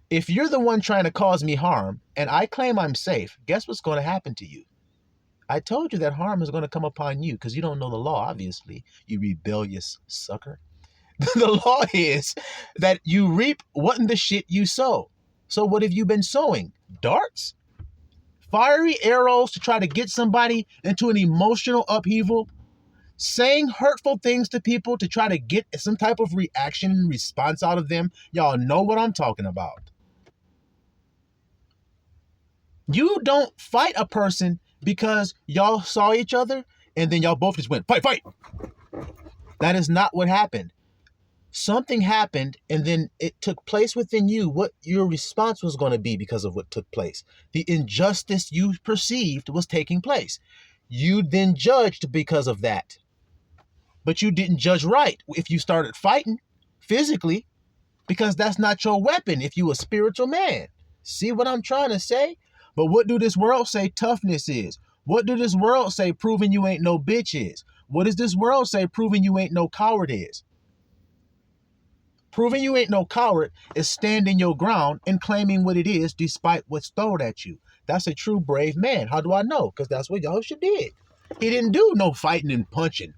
[SPEAKER 1] If you're the one trying to cause me harm and I claim I'm safe, guess what's going to happen to you? I told you that harm is going to come upon you because you don't know the law, obviously, you rebellious sucker. The law is that you reap what in the shit you sow. So what have you been sowing? Darts? Fiery arrows to try to get somebody into an emotional upheaval? Saying hurtful things to people to try to get some type of reaction and response out of them? Y'all know what I'm talking about. You don't fight a person because y'all saw each other and then y'all both just went, fight, fight. That is not what happened. Something happened and then it took place within you what your response was going to be because of what took place. The injustice you perceived was taking place. You then judged because of that. But you didn't judge right if you started fighting physically because that's not your weapon if you a spiritual man. See what I'm trying to say? But what do this world say toughness is? What do this world say proving you ain't no bitch is? What does this world say proving you ain't no coward is? Proving you ain't no coward is standing your ground and claiming what it is despite what's thrown at you. That's a true brave man. How do I know? Because that's what Yahushua did. He didn't do no fighting and punching.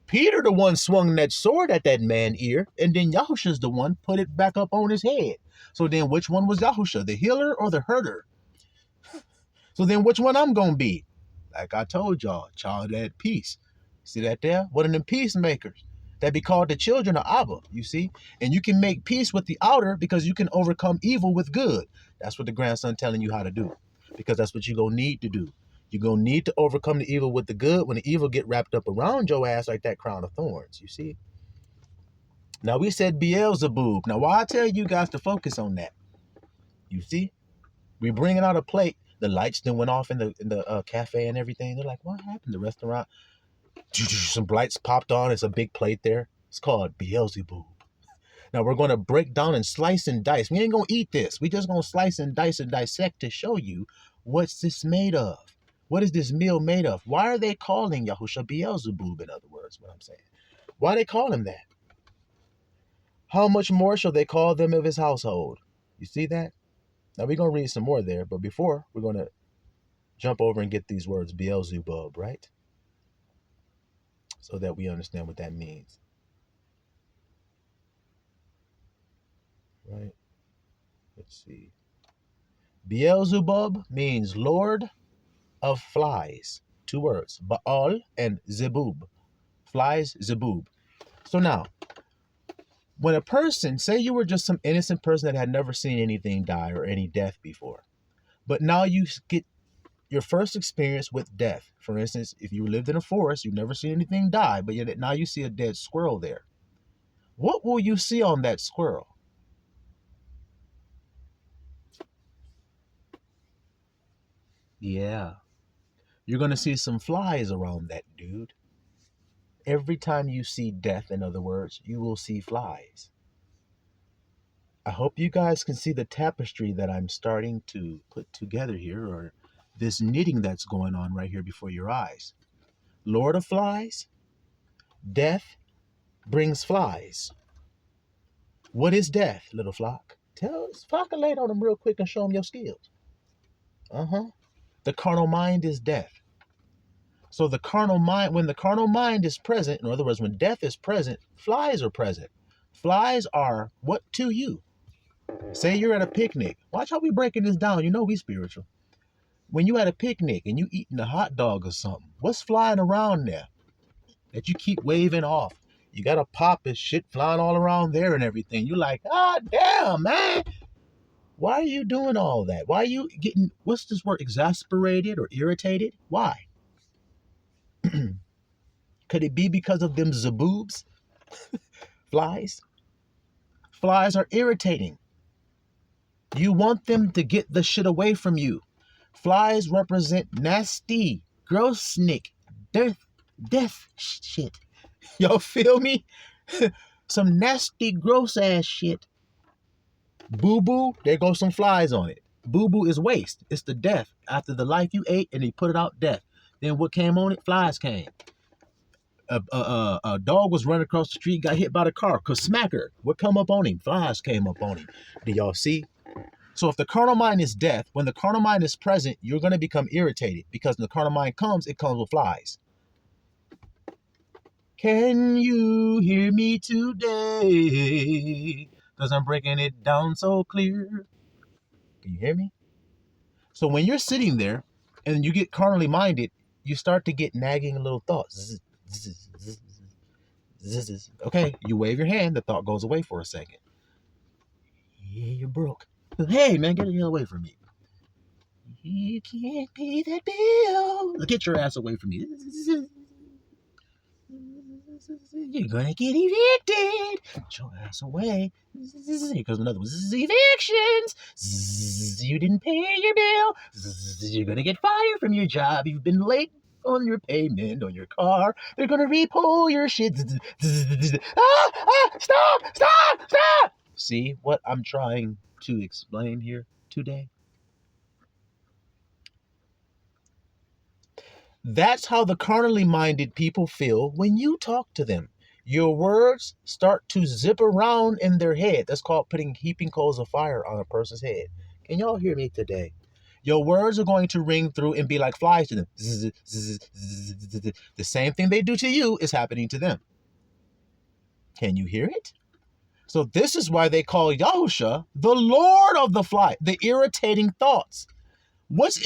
[SPEAKER 1] Peter the one swung that sword at that man's ear, and then Yahushua's the one put it back up on his head. So then which one was Yahushua, the healer or the herder? So then which one I'm going to be? Like I told y'all, child at peace. See that there? One of them peacemakers. That be called the children of Abba, you see? And you can make peace with the outer because you can overcome evil with good. That's what the grandson telling you how to do. Because that's what you're going to need to do. You're going to need to overcome the evil with the good when the evil get wrapped up around your ass like that crown of thorns, you see? Now, we said Beelzebub. Now, why I tell you guys to focus on that? You see? We bringing out a plate. The lights then went off in the cafe and everything. They're like, what happened? The restaurant? Some lights popped on. It's a big plate there. It's called Beelzebub. Now, we're going to break down and slice and dice. We ain't going to eat this. We just going to slice and dice and dissect to show you what's this made of. What is this meal made of? Why are they calling Yahushua Beelzebub, in other words, what I'm saying? Why they call him that? How much more shall they call them of his household? You see that? Now we're going to read some more there, but before, we're going to jump over and get these words, Beelzebub, right? So that we understand what that means. Right? Let's see. Beelzebub means Lord of Flies. 2 words, Baal and Zebub. Flies, Zebub. So now, when a person, say you were just some innocent person that had never seen anything die or any death before, but now you get your first experience with death. For instance, if you lived in a forest, you've never seen anything die, but yet now you see a dead squirrel there. What will you see on that squirrel? Yeah, you're going to see some flies around that dude. Every time you see death, in other words, you will see flies. I hope you guys can see the tapestry that I'm starting to put together here, or this knitting that's going on right here before your eyes. Lord of Flies, death brings flies. What is death, little flock? Tell flock and lay on them real quick and show them your skills. The carnal mind is death. So the carnal mind, when the carnal mind is present, in other words, when death is present, flies are present. Flies are what to you? Say you're at a picnic. Watch how we breaking this down. You know we spiritual. When you at a picnic and you eating a hot dog or something, what's flying around there that you keep waving off? You got a pop and shit flying all around there and everything. You like, ah, damn, man. Why are you doing all that? Why are you getting, what's this word, exasperated or irritated? Why? Could it be because of them zaboobs? Flies? Flies are irritating. You want them to get the shit away from you. Flies represent nasty, gross snick, death shit. Y'all feel me? Some nasty, gross ass shit. Boo-boo, there goes some flies on it. Boo-boo is waste. It's the death. After the life you ate and he put it out, death. Then what came on it? Flies came. A dog was running across the street, got hit by the car. Cause smacker. What come up on him? Flies came up on him. Do y'all see? So if the carnal mind is death, when the carnal mind is present, you're going to become irritated because when the carnal mind comes, it comes with flies. Can you hear me today? Because I'm breaking it down so clear. Can you hear me? So when you're sitting there and you get carnally minded, you start to get nagging little thoughts. Okay, you wave your hand, the thought goes away for a second. Yeah, you're broke. Hey, man, get the hell away from me. You can't pay that bill. Get your ass away from me. You're gonna get evicted. Get your ass away. Here comes another one. Evictions. You didn't pay your bill. You're gonna get fired from your job. You've been late on your payment on your car. They're gonna repo your shit. Stop. See what I'm trying to explain here today? That's how the carnally minded people feel when you talk to them. Your words start to zip around in their head. That's called putting heaping coals of fire on a person's head. Can y'all hear me today? Your words are going to ring through and be like flies to them. The same thing they do to you is happening to them. Can you hear it? So this is why they call Yahusha the Lord of the fly, the irritating thoughts. What's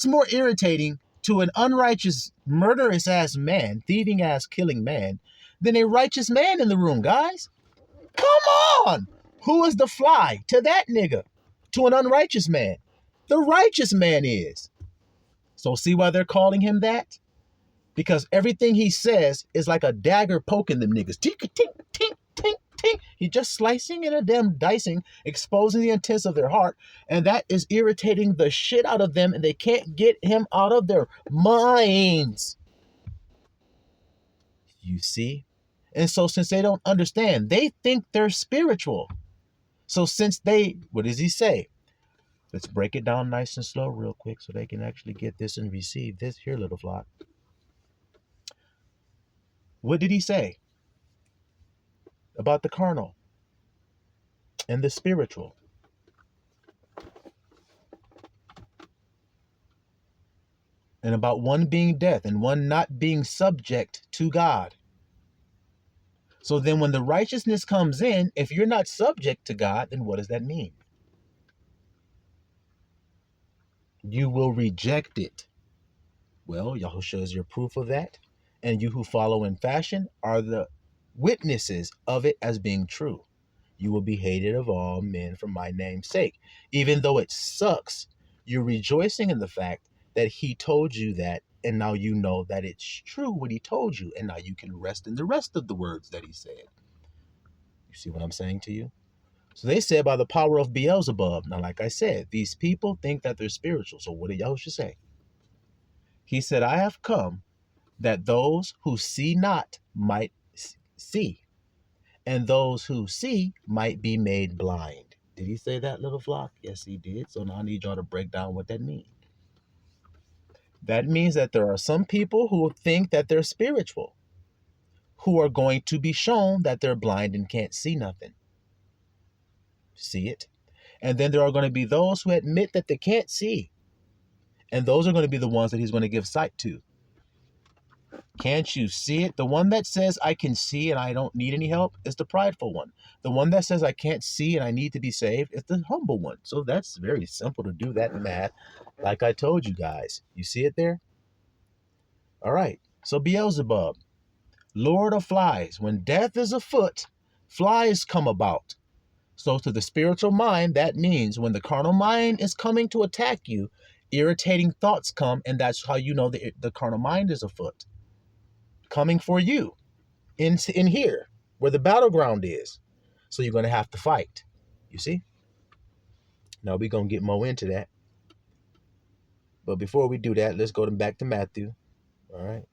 [SPEAKER 1] more irritating to an unrighteous, murderous ass man, thieving ass, killing man, than a righteous man in the room, guys? Come on! Who is the fly to that nigga? To an unrighteous man? The righteous man is. So see why they're calling him that? Because everything he says is like a dagger poking them niggas. Tink, tink, tink, tink, tink. He's just slicing and a damn dicing, exposing the intents of their heart. And that is irritating the shit out of them. And they can't get him out of their minds. You see? And so since they don't understand, they think they're spiritual. So since what does he say? Let's break it down nice and slow real quick so they can actually get this and receive this here, little flock. What did he say? about the carnal and the spiritual, and about one being death and one not being subject to God. So then when the righteousness comes in, if you're not subject to God, then what does that mean? You will reject it. Well, Yahushua is your proof of that. And you who follow in fashion are the witnesses of it as being true. You will be hated of all men for my name's sake. Even though it sucks, you're rejoicing in the fact that he told you that, and now you know that it's true what he told you, and now you can rest in the rest of the words that he said. You see what I'm saying to you? So they said by the power of Beelzebub. Now, like I said, these people think that they're spiritual. So what did Yahushua say? He said, I have come that those who see not might see, and those who see might be made blind. Did he say that, little flock? Yes, he did. So now I need y'all to break down what that means. That means that there are some people who think that they're spiritual, who are going to be shown that they're blind and can't see nothing. See it? And then there are going to be those who admit that they can't see. And those are going to be the ones that he's going to give sight to. Can't you see it? The one that says I can see and I don't need any help is the prideful one. The one that says I can't see and I need to be saved is the humble one. So that's very simple to do that math. Like I told you guys. You see it there? All right. So Beelzebub, Lord of flies. When death is afoot, flies come about. So to the spiritual mind, that means when the carnal mind is coming to attack you, irritating thoughts come, and that's how you know the carnal mind is afoot. Coming for you in here where the battleground is. So you're going to have to fight. You see? Now we're going to get more into that. But before we do that, let's go back to Matthew. All right.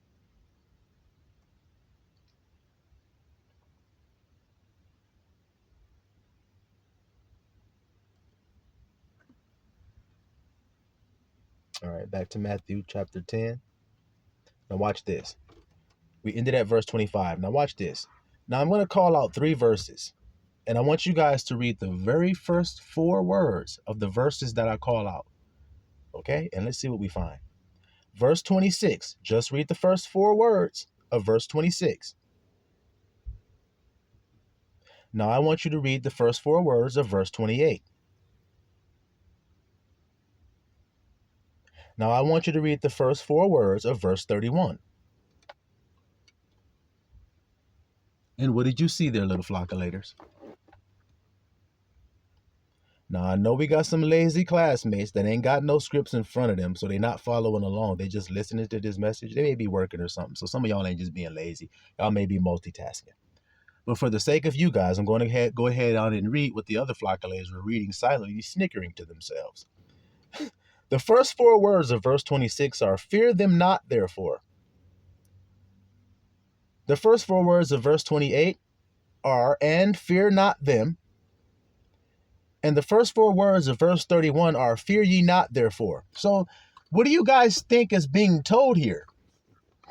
[SPEAKER 1] All right. Back to Matthew chapter 10. Now watch this. We ended at verse 25. Now watch this. Now I'm going to call out 3 verses. And I want you guys to read the very first 4 words of the verses that I call out. Okay? And let's see what we find. Verse 26. Just read the first 4 words of verse 26. Now I want you to read the first 4 words of verse 28. Now I want you to read the first 4 words of verse 31. And what did you see there, little flockulators? Now I know we got some lazy classmates that ain't got no scripts in front of them, so they're not following along. They just listening to this message. They may be working or something. So some of y'all ain't just being lazy. Y'all may be multitasking. But for the sake of you guys, I'm going to go ahead on and read what the other flockulators were reading silently, snickering to themselves. The first 4 words of verse 26 are, fear them not, therefore. The first 4 words of verse 28 are, and fear not them. And the first 4 words of verse 31 are, fear ye not, therefore. So what do you guys think is being told here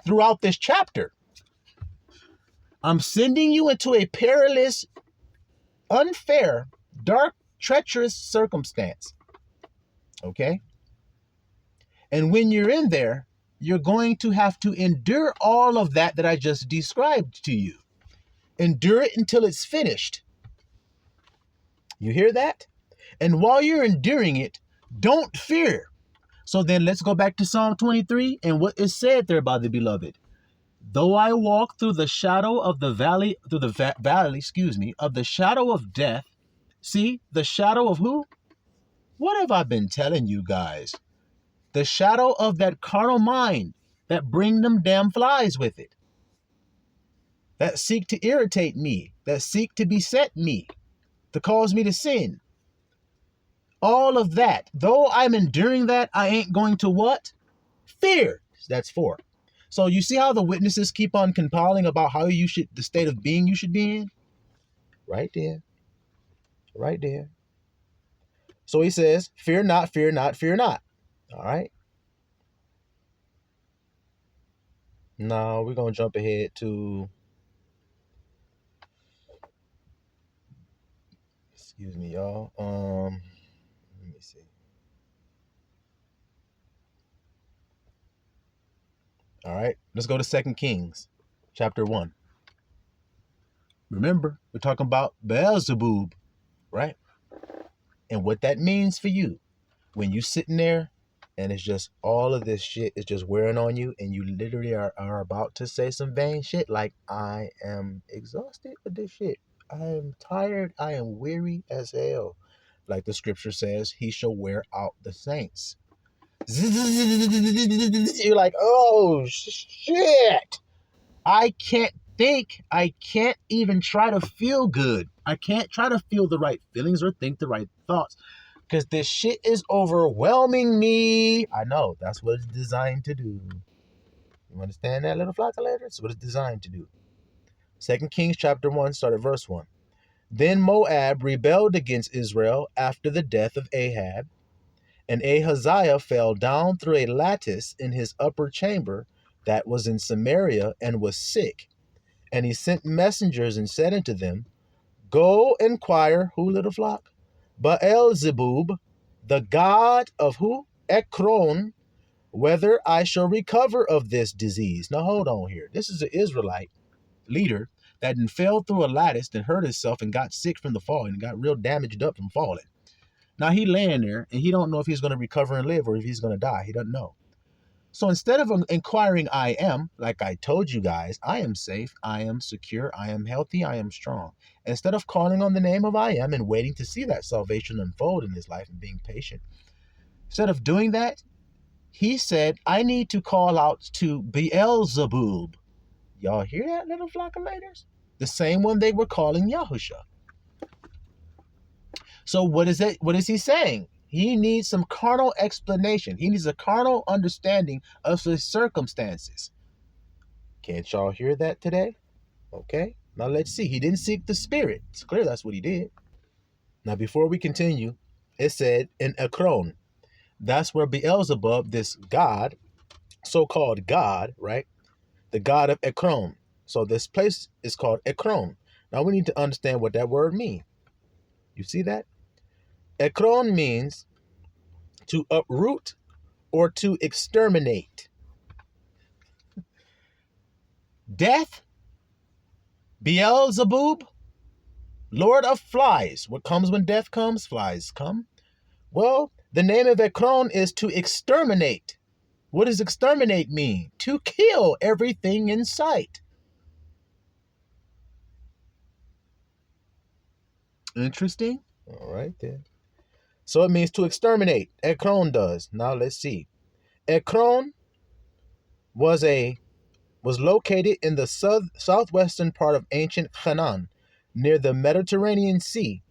[SPEAKER 1] throughout this chapter? I'm sending you into a perilous, unfair, dark, treacherous circumstance. Okay? And when you're in there, you're going to have to endure all of that I just described to you. Endure it until it's finished. You hear that? And while you're enduring it, don't fear. So then let's go back to Psalm 23 and what is said there by the beloved. Though I walk through the shadow of the valley, of the shadow of death. See, the shadow of who? What have I been telling you guys? The shadow of that carnal mind that bring them damn flies with it. That seek to irritate me, that seek to beset me, to cause me to sin. All of that. Though I'm enduring that, I ain't going to what? Fear. That's 4. So you see how the witnesses keep on compiling about how you should, the state of being you should be in? Right there. Right there. So he says, fear not, fear not, fear not. All right. Now we're going to jump ahead to Excuse me, y'all. Let me see. All right, let's go to 2 Kings, chapter 1. Remember, we're talking about Beelzebub, right? And what that means for you. When you sitting there and it's just all of this shit is just wearing on you and you literally are about to say some vain shit like, I am exhausted with this shit. I am tired. I am weary as hell. Like the scripture says, he shall wear out the saints. You're like, oh shit. I can't think. I can't even try to feel good. I can't try to feel the right feelings or think the right thoughts because this shit is overwhelming me. I know. That's what it's designed to do. You understand that, little flocculator? That's what it's designed to do. 2 Kings chapter 1, start at verse 1. Then Moab rebelled against Israel after the death of Ahab, and Ahaziah fell down through a lattice in his upper chamber that was in Samaria and was sick. And he sent messengers and said unto them, Go inquire, who, little flock? Beelzebub, the god of who? Ekron, whether I shall recover of this disease. Now hold on here. This is an Israelite leader that fell through a lattice and hurt himself and got sick from the fall and got real damaged up from falling. Now he laying there and he don't know if he's going to recover and live or if he's going to die. He doesn't know. So instead of inquiring, I am, like I told you guys, I am safe, I am secure, I am healthy, I am strong. Instead of calling on the name of I am and waiting to see that salvation unfold in his life and being patient, instead of doing that, he said, I need to call out to Beelzebub. Y'all hear that, little flockulators? The same one they were calling Yahusha. So what is it? What is he saying? He needs some carnal explanation. He needs a carnal understanding of his circumstances. Can't y'all hear that today? Okay, now let's see. He didn't seek the spirit. It's clear that's what he did. Now, before we continue, it said in Ekron. That's where Beelzebub, this god, so-called god, right? The god of Ekron. So this place is called Ekron. Now we need to understand what that word means. You see that? Ekron means to uproot or to exterminate. Death, Beelzebub, Lord of flies. What comes when death comes? Flies come. Well, the name of Ekron is to exterminate. What does exterminate mean? To kill everything in sight. Interesting. All right then. So it means to exterminate. Ekron does. Now let's see. Ekron was located in the southwestern part of ancient Canaan, near the Mediterranean Sea.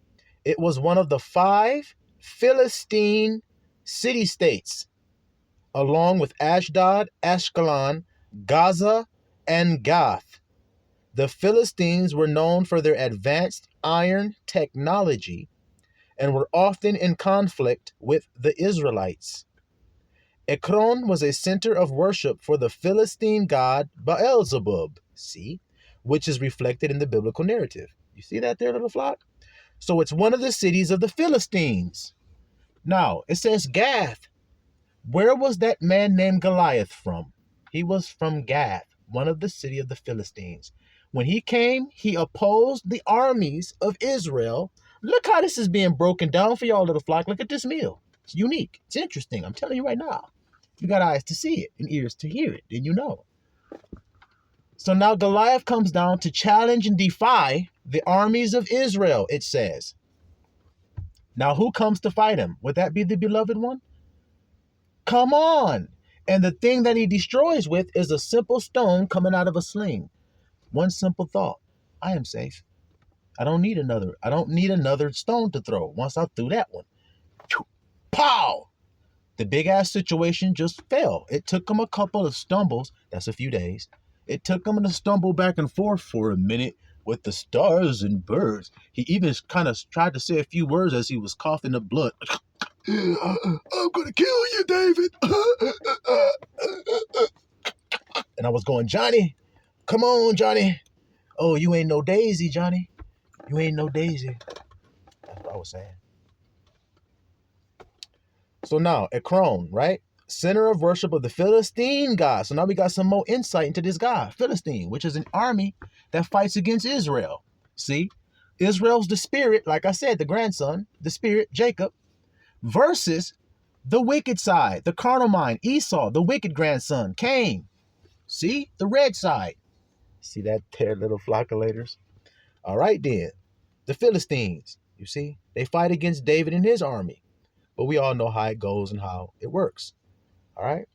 [SPEAKER 1] It was one of the 5 Philistine city-states, along with Ashdod, Ashkelon, Gaza, and Gath. The Philistines were known for their advanced iron technology and were often in conflict with the Israelites. Ekron was a center of worship for the Philistine god Beelzebub, see, which is reflected in the biblical narrative. You see that there, little flock? So it's one of the cities of the Philistines. Now, it says Gath. Where was that man named Goliath from? He was from Gath, one of the city of the Philistines. When he came, he opposed the armies of Israel. Look how this is being broken down for y'all, little flock. Look at this meal. It's unique. It's interesting. I'm telling you right now. You got eyes to see it and ears to hear it, then you know. So now Goliath comes down to challenge and defy the armies of Israel, it says. Now who comes to fight him? Would that be the beloved one? Come on. And the thing that he destroys with is a simple stone coming out of a sling. One simple thought. I am safe. I don't need another stone to throw. Once I threw that one. Pow! The big ass situation just fell. It took him a couple of stumbles. That's a few days. It took him to stumble back and forth for a minute with the stars and birds. He even kind of tried to say a few words as he was coughing up blood. I'm gonna kill you, David. And I was going, Johnny, come on, Johnny. Oh, you ain't no Daisy, Johnny. You ain't no Daisy. That's what I was saying. So now, Ekron, right? Center of worship of the Philistine god. So now we got some more insight into this god, Philistine, which is an army that fights against Israel. See, Israel's the spirit, like I said, the grandson, the spirit, Jacob, versus the wicked side, the carnal mind, Esau, the wicked grandson, Cain. See, the red side. See that there, little flockulators? All right, then. The Philistines, you see, they fight against David and his army. But we all know how it goes and how it works. All right?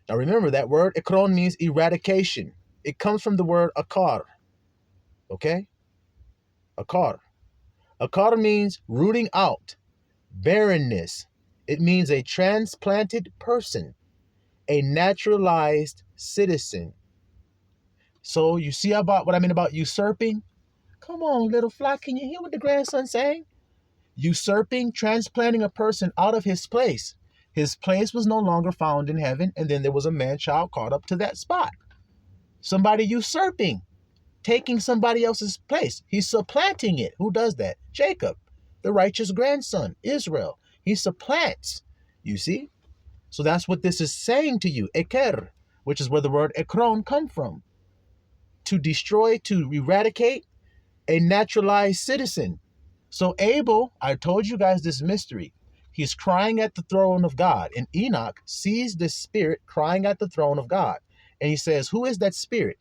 [SPEAKER 1] Now remember, that word ekron means eradication. It comes from the word akar. Okay? Akar. Akar means rooting out, barrenness. It means a transplanted person, a naturalized citizen. So you see about what I mean about usurping? Come on, little flock, can you hear what the grandson's saying? Usurping, transplanting a person out of his place. His place was no longer found in heaven, and then there was a man-child caught up to that spot. Somebody usurping, taking somebody else's place. He's supplanting it. Who does that? Jacob, the righteous grandson, Israel. He supplants, you see? So that's what this is saying to you, eker, which is where the word ekron come from. To destroy, to eradicate a naturalized citizen. So Abel, I told you guys this mystery. He's crying at the throne of God. And Enoch sees this spirit crying at the throne of God. And he says, who is that spirit?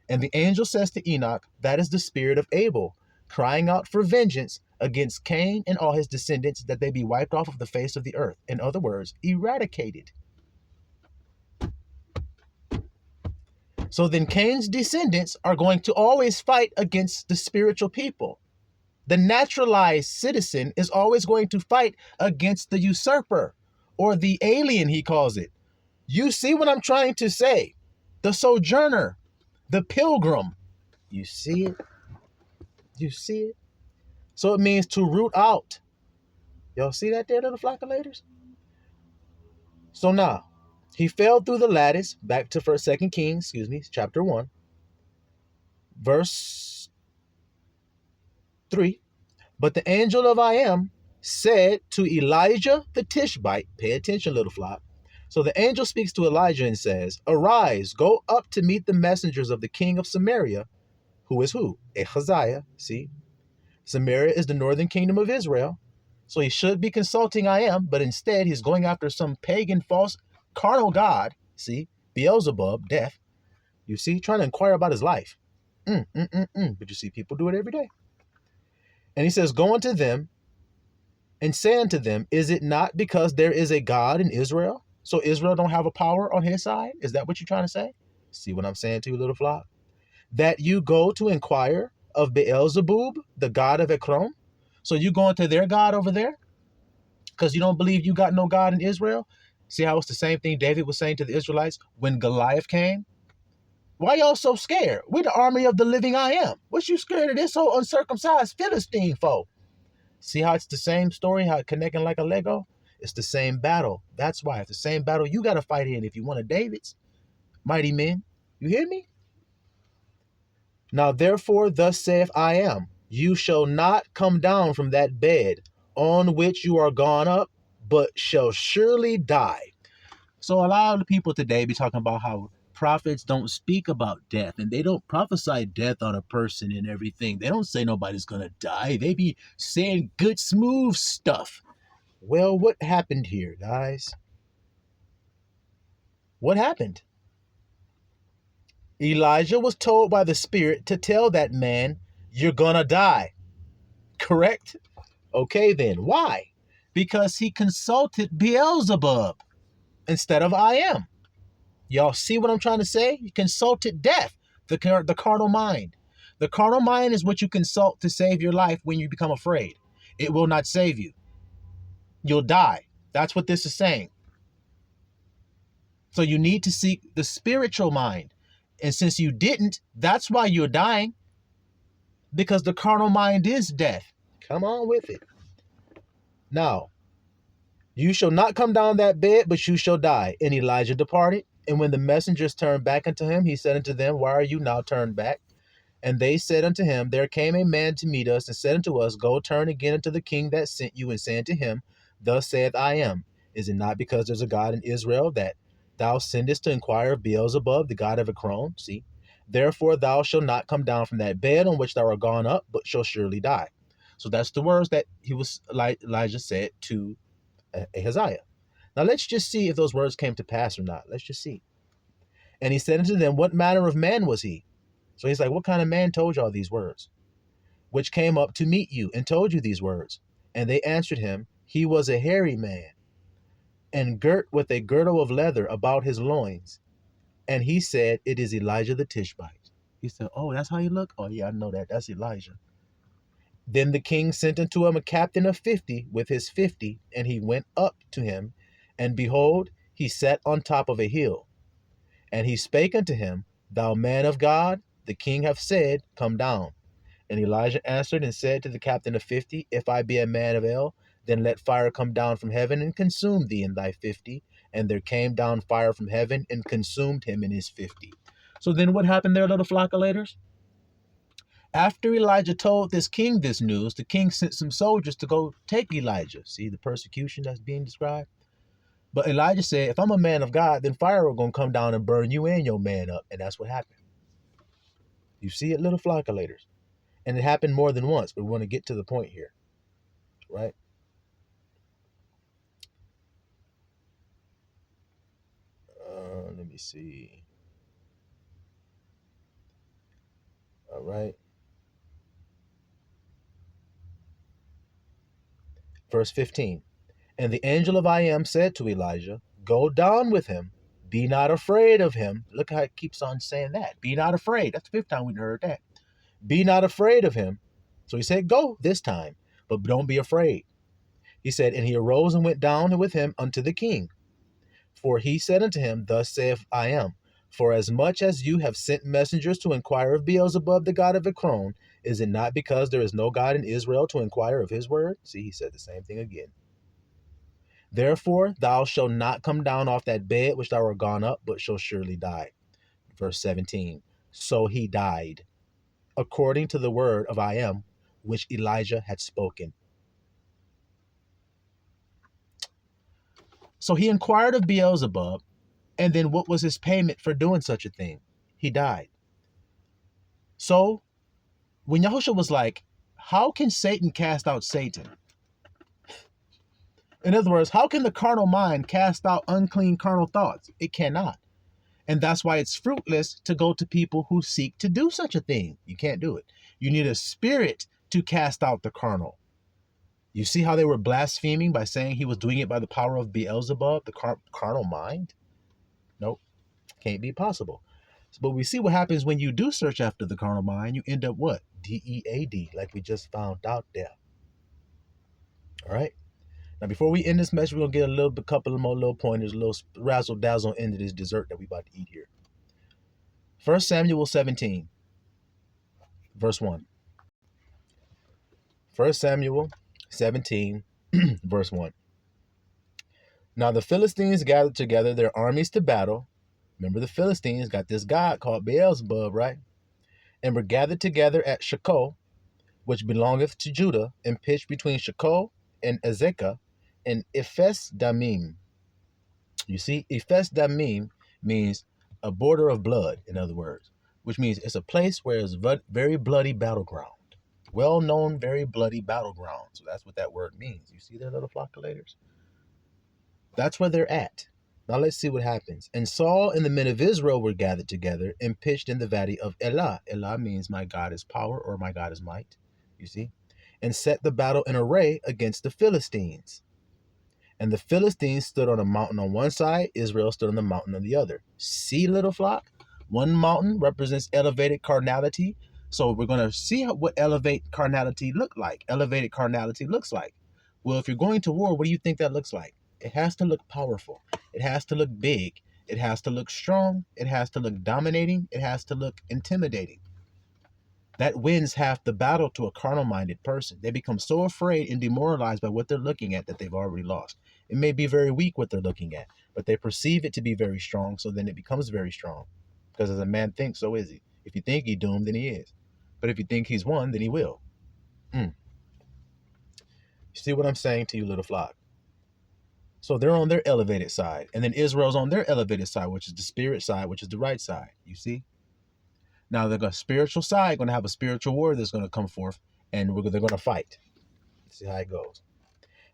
[SPEAKER 1] And the angel says to Enoch, that is the spirit of Abel, crying out for vengeance against Cain and all his descendants, that they be wiped off of the face of the earth. In other words, eradicated. So then Cain's descendants are going to always fight against the spiritual people. The naturalized citizen is always going to fight against the usurper, or the alien, he calls it. You see what I'm trying to say? The sojourner, the pilgrim. You see it? You see it? So it means to root out. Y'all see that there, little flockulators? So now, he fell through the lattice, back to 2 Kings, chapter 1, verse 3. But the angel of I am said to Elijah the Tishbite, pay attention, little flock. So the angel speaks to Elijah and says, arise, go up to meet the messengers of the king of Samaria, who is who? Ahaziah, see? Samaria is the northern kingdom of Israel. So he should be consulting I am, but instead he's going after some pagan, false, carnal god, see? Beelzebub, death. You see, trying to inquire about his life. But you see, people do it every day. And he says, go unto them and say unto them, is it not because there is a God in Israel? So Israel don't have a power on his side? Is that what you're trying to say? See what I'm saying to you, little flock? That you go to inquire of Beelzebub, the god of Ekron? So you going to their God over there? Because you don't believe you got no God in Israel? See how it's the same thing David was saying to the Israelites when Goliath came? Why y'all so scared? We the army of the living I am. What you scared of this old uncircumcised Philistine foe? See how it's the same story, how it connecting like a Lego? It's the same battle. That's why it's the same battle you got to fight in if you want a David's. Mighty men, you hear me? Now therefore thus saith I am, you shall not come down from that bed on which you are gone up, but shall surely die. So a lot of the people today be talking about how prophets don't speak about death, and they don't prophesy death on a person and everything. They don't say nobody's going to die. They be saying good, smooth stuff. Well, what happened here, guys? What happened? Elijah was told by the Spirit to tell that man, you're going to die. Correct? Okay, then. Why? Because he consulted Beelzebub instead of I am. Y'all see what I'm trying to say? You consulted death, the carnal mind. The carnal mind is what you consult to save your life when you become afraid. It will not save you. You'll die. That's what this is saying. So you need to seek the spiritual mind. And since you didn't, that's why you're dying. Because the carnal mind is death. Come on with it. Now, you shall not come down that bed, but you shall die. And Elijah departed. And when the messengers turned back unto him, he said unto them, why are you now turned back? And they said unto him, There came a man to meet us, and said unto us, Go turn again unto the king that sent you, and say unto him, Thus saith I am. Is it not because there's a God in Israel that thou sendest to inquire of Beelzebub, the god of Ekron? See, therefore thou shalt not come down from that bed on which thou art gone up, but shall surely die. So that's the words that Elijah said to Ahaziah. Now let's just see if those words came to pass or not. Let's just see. And he said unto them, What manner of man was he? So he's like, What kind of man told y'all these words? Which came up to meet you and told you these words? And they answered him, He was a hairy man, and girt with a girdle of leather about his loins. And he said, It is Elijah the Tishbite. He said, Oh, that's how you look? Oh, yeah, I know that. That's Elijah. Then the king sent unto him a captain of 50 with his 50, and he went up to him, and behold, he sat on top of a hill. And he spake unto him, Thou man of God, the king hath said, Come down. And Elijah answered and said to the captain of 50, If I be a man of El, then let fire come down from heaven and consume thee in thy 50. And there came down fire from heaven and consumed him in his 50. So then what happened there, little flockulators? After Elijah told this king this news, the king sent some soldiers to go take Elijah. See the persecution that's being described? But Elijah said, If I'm a man of God, then fire will going to come down and burn you and your man up. And that's what happened. You see it, little flockulators? And it happened more than once, but we want to get to the point here, right? Let me see. All right. Verse 15. And the angel of I am said to Elijah, Go down with him. Be not afraid of him. Look how it keeps on saying that. Be not afraid. That's the fifth time we heard that. Be not afraid of him. So he said, Go this time, but don't be afraid. He said, And he arose and went down with him unto the king. For he said unto him, Thus saith I am. For as much as you have sent messengers to inquire of Beelzebub, the god of Ekron, is it not because there is no God in Israel to inquire of his word? See, he said the same thing again. Therefore thou shalt not come down off that bed which thou art gone up, but shalt surely die. Verse 17. So he died, according to the word of I am, which Elijah had spoken. So he inquired of Beelzebub, and then what was his payment for doing such a thing? He died. So when Yahushua was like, how can Satan cast out Satan? In other words, how can the carnal mind cast out unclean carnal thoughts? It cannot. And that's why it's fruitless to go to people who seek to do such a thing. You can't do it. You need a spirit to cast out the carnal. You see how they were blaspheming by saying he was doing it by the power of Beelzebub, the carnal mind? Nope, can't be possible. But we see what happens when you do search after the carnal mind. You end up what? DEAD, like we just found out there. All right. Now, before we end this message, we're going to get a couple of more little pointers, a little razzle dazzle into this dessert that we about to eat here. 1 Samuel 17, verse 1. 1 Samuel 17, verse 1. Now the Philistines gathered together their armies to battle. Remember, the Philistines got this god called Beelzebub, right? And were gathered together at Shekoh, which belongeth to Judah, and pitched between Shekoh and Azekah and Ephes Damim. You see, Ephes Damim means a border of blood, in other words, which means it's a place where it's very bloody battleground. Well-known, very bloody battleground. So that's what that word means. You see their little flockulators? That's where they're at. Now let's see what happens. And Saul and the men of Israel were gathered together and pitched in the valley of Elah. Elah means my God is power, or my God is might. You see? And set the battle in array against the Philistines. And the Philistines stood on a mountain on one side, Israel stood on the mountain on the other. See, little flock? One mountain represents elevated carnality. So we're going to see what elevated carnality look like. Elevated carnality looks like. Well, if you're going to war, what do you think that looks like? It has to look powerful. It has to look big. It has to look strong. It has to look dominating. It has to look intimidating. That wins half the battle to a carnal-minded person. They become so afraid and demoralized by what they're looking at that they've already lost. It may be very weak what they're looking at, but they perceive it to be very strong, so then it becomes very strong. Because as a man thinks, so is he. If you think he's doomed, then he is. But if you think he's won, then he will. You see what I'm saying to you, little flock? So they're on their elevated side. And then Israel's on their elevated side, which is the spirit side, which is the right side. You see? Now they're going to spiritual side, going to have a spiritual war that's going to come forth, and they're going to fight. See how it goes.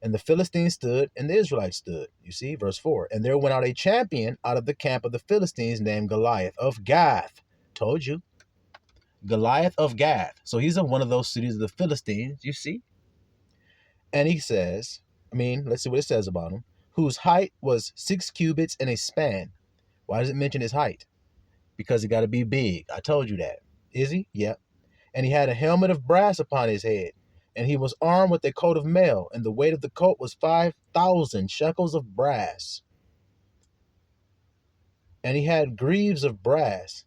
[SPEAKER 1] And the Philistines stood, and the Israelites stood. You see, verse 4. And there went out a champion out of the camp of the Philistines named Goliath of Gath. Told you. Goliath of Gath. So he's in one of those cities of the Philistines, you see. And he says, let's see what it says about him. Whose height was 6 cubits and a span. Why does it mention his height? Because he got to be big. I told you that. Is he? Yep. And he had a helmet of brass upon his head. And he was armed with a coat of mail, and the weight of the coat was 5,000 shekels of brass. And he had greaves of brass.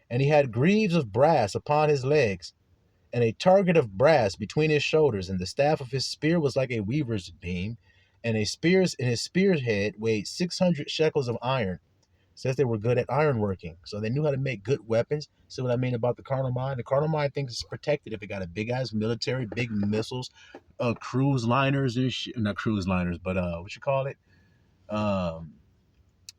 [SPEAKER 1] And he had greaves of brass upon his legs, and a target of brass between his shoulders. And the staff of his spear was like a weaver's beam, and his spear's head weighed 600 shekels of iron. Says they were good at ironworking, so they knew how to make good weapons. See what I mean about the carnal mind? The carnal mind thinks it's protected if it got a big ass military, big missiles, cruise liners and shit. Not cruise liners, but what you call it?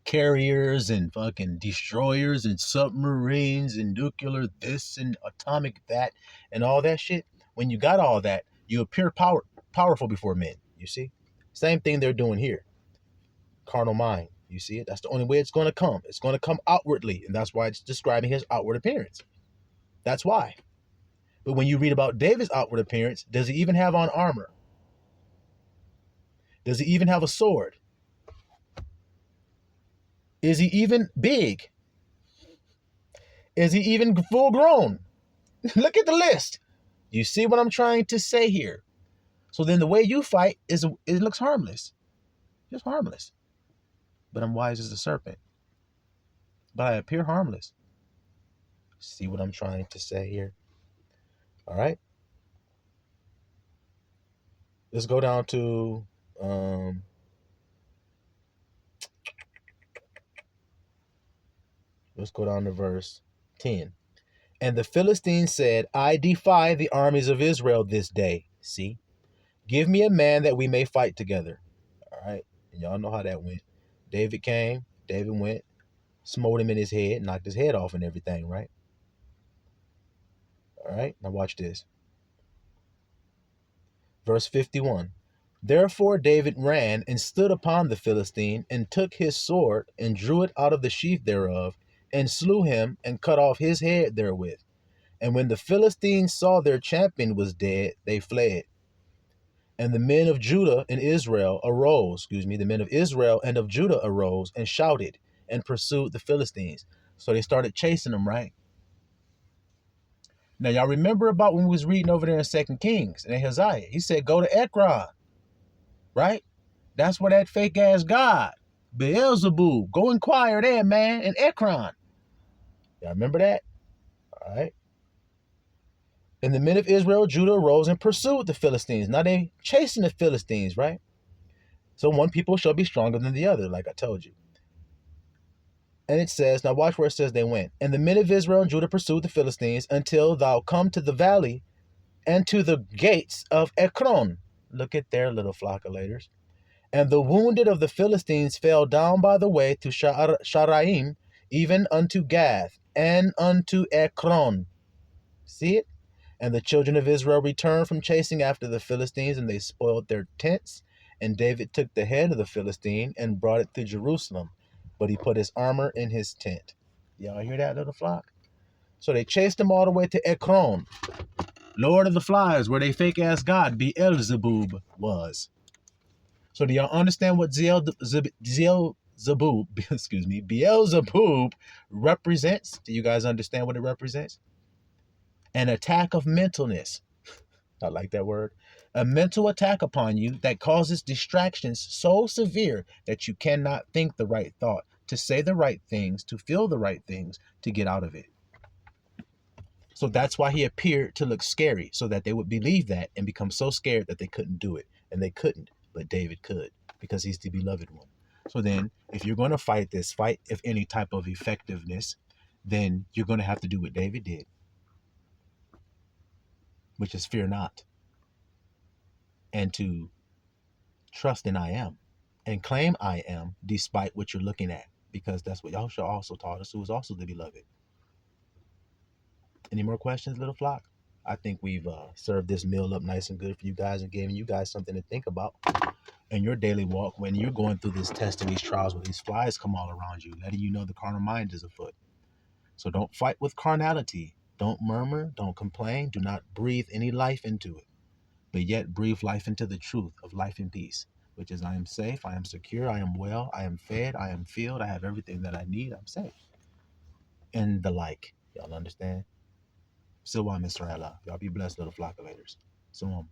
[SPEAKER 1] Carriers and fucking destroyers and submarines and nuclear this and atomic that and all that shit. When you got all that, you appear powerful before men. You see? Same thing they're doing here. Carnal mind. You see it? That's the only way it's going to come. It's going to come outwardly, and that's why it's describing his outward appearance. That's why. But when you read about David's outward appearance, does he even have on armor? Does he even have a sword? Is he even big? Is he even full grown? Look at the list. You see what I'm trying to say here? So then the way you fight it looks harmless. Just harmless. But I'm wise as a serpent. But I appear harmless. See what I'm trying to say here? All right. Let's go down to verse 10. And the Philistines said, I defy the armies of Israel this day. See? Give me a man that we may fight together. All right. And y'all know how that went. David came. David went. Smote him in his head. Knocked his head off and everything, right? All right. Now watch this. Verse 51. Therefore David ran and stood upon the Philistine and took his sword and drew it out of the sheath thereof and slew him and cut off his head therewith. And when the Philistines saw their champion was dead, they fled. And the men of Judah and Israel arose, the men of Israel and of Judah arose and shouted and pursued the Philistines. So they started chasing them, right? Now, y'all remember about when we was reading over there in 2 Kings and Ahaziah. He said, go to Ekron, right? That's where that fake-ass god, Beelzebub, go inquire there, man, in Ekron. Y'all remember that? All right. And the men of Israel, Judah arose and pursued the Philistines. Now they chasing the Philistines, right? So one people shall be stronger than the other, like I told you. And it says, now watch where it says they went. And the men of Israel and Judah pursued the Philistines until thou come to the valley and to the gates of Ekron. Look at their little flockulators. And the wounded of the Philistines fell down by the way to Sharaim, even unto Gath, and unto Ekron. See it? And the children of Israel returned from chasing after the Philistines, and they spoiled their tents. And David took the head of the Philistine and brought it to Jerusalem, but he put his armor in his tent. Y'all hear that, little flock? So they chased him all the way to Ekron, Lord of the Flies, where they fake-ass god Beelzebub was. So do y'all understand what Beelzebub represents? Do you guys understand what it represents? An attack of mentalness. I like that word. A mental attack upon you that causes distractions so severe that you cannot think the right thought, to say the right things, to feel the right things, to get out of it. So that's why he appeared to look scary, so that they would believe that and become so scared that they couldn't do it. And they couldn't, but David could, because he's the beloved one. So then, if you're going to fight this fight, if any type of effectiveness, then you're going to have to do what David did. which is fear not, and to trust in I am, and claim I am despite what you're looking at, because that's what Yahushua also taught us, who was also the beloved. Any more questions, little flock? I think we've served this meal up nice and good for you guys and given you guys something to think about in your daily walk when you're going through this test and these trials where these flies come all around you, letting you know the carnal mind is afoot. So don't fight with carnality. Don't murmur. Don't complain. Do not breathe any life into it, but yet breathe life into the truth of life and peace, which is I am safe, I am secure, I am well, I am fed, I am filled, I have everything that I need, I'm safe, and the like. Y'all understand? So, Mr. Allah. Y'all be blessed, little flockulators. So,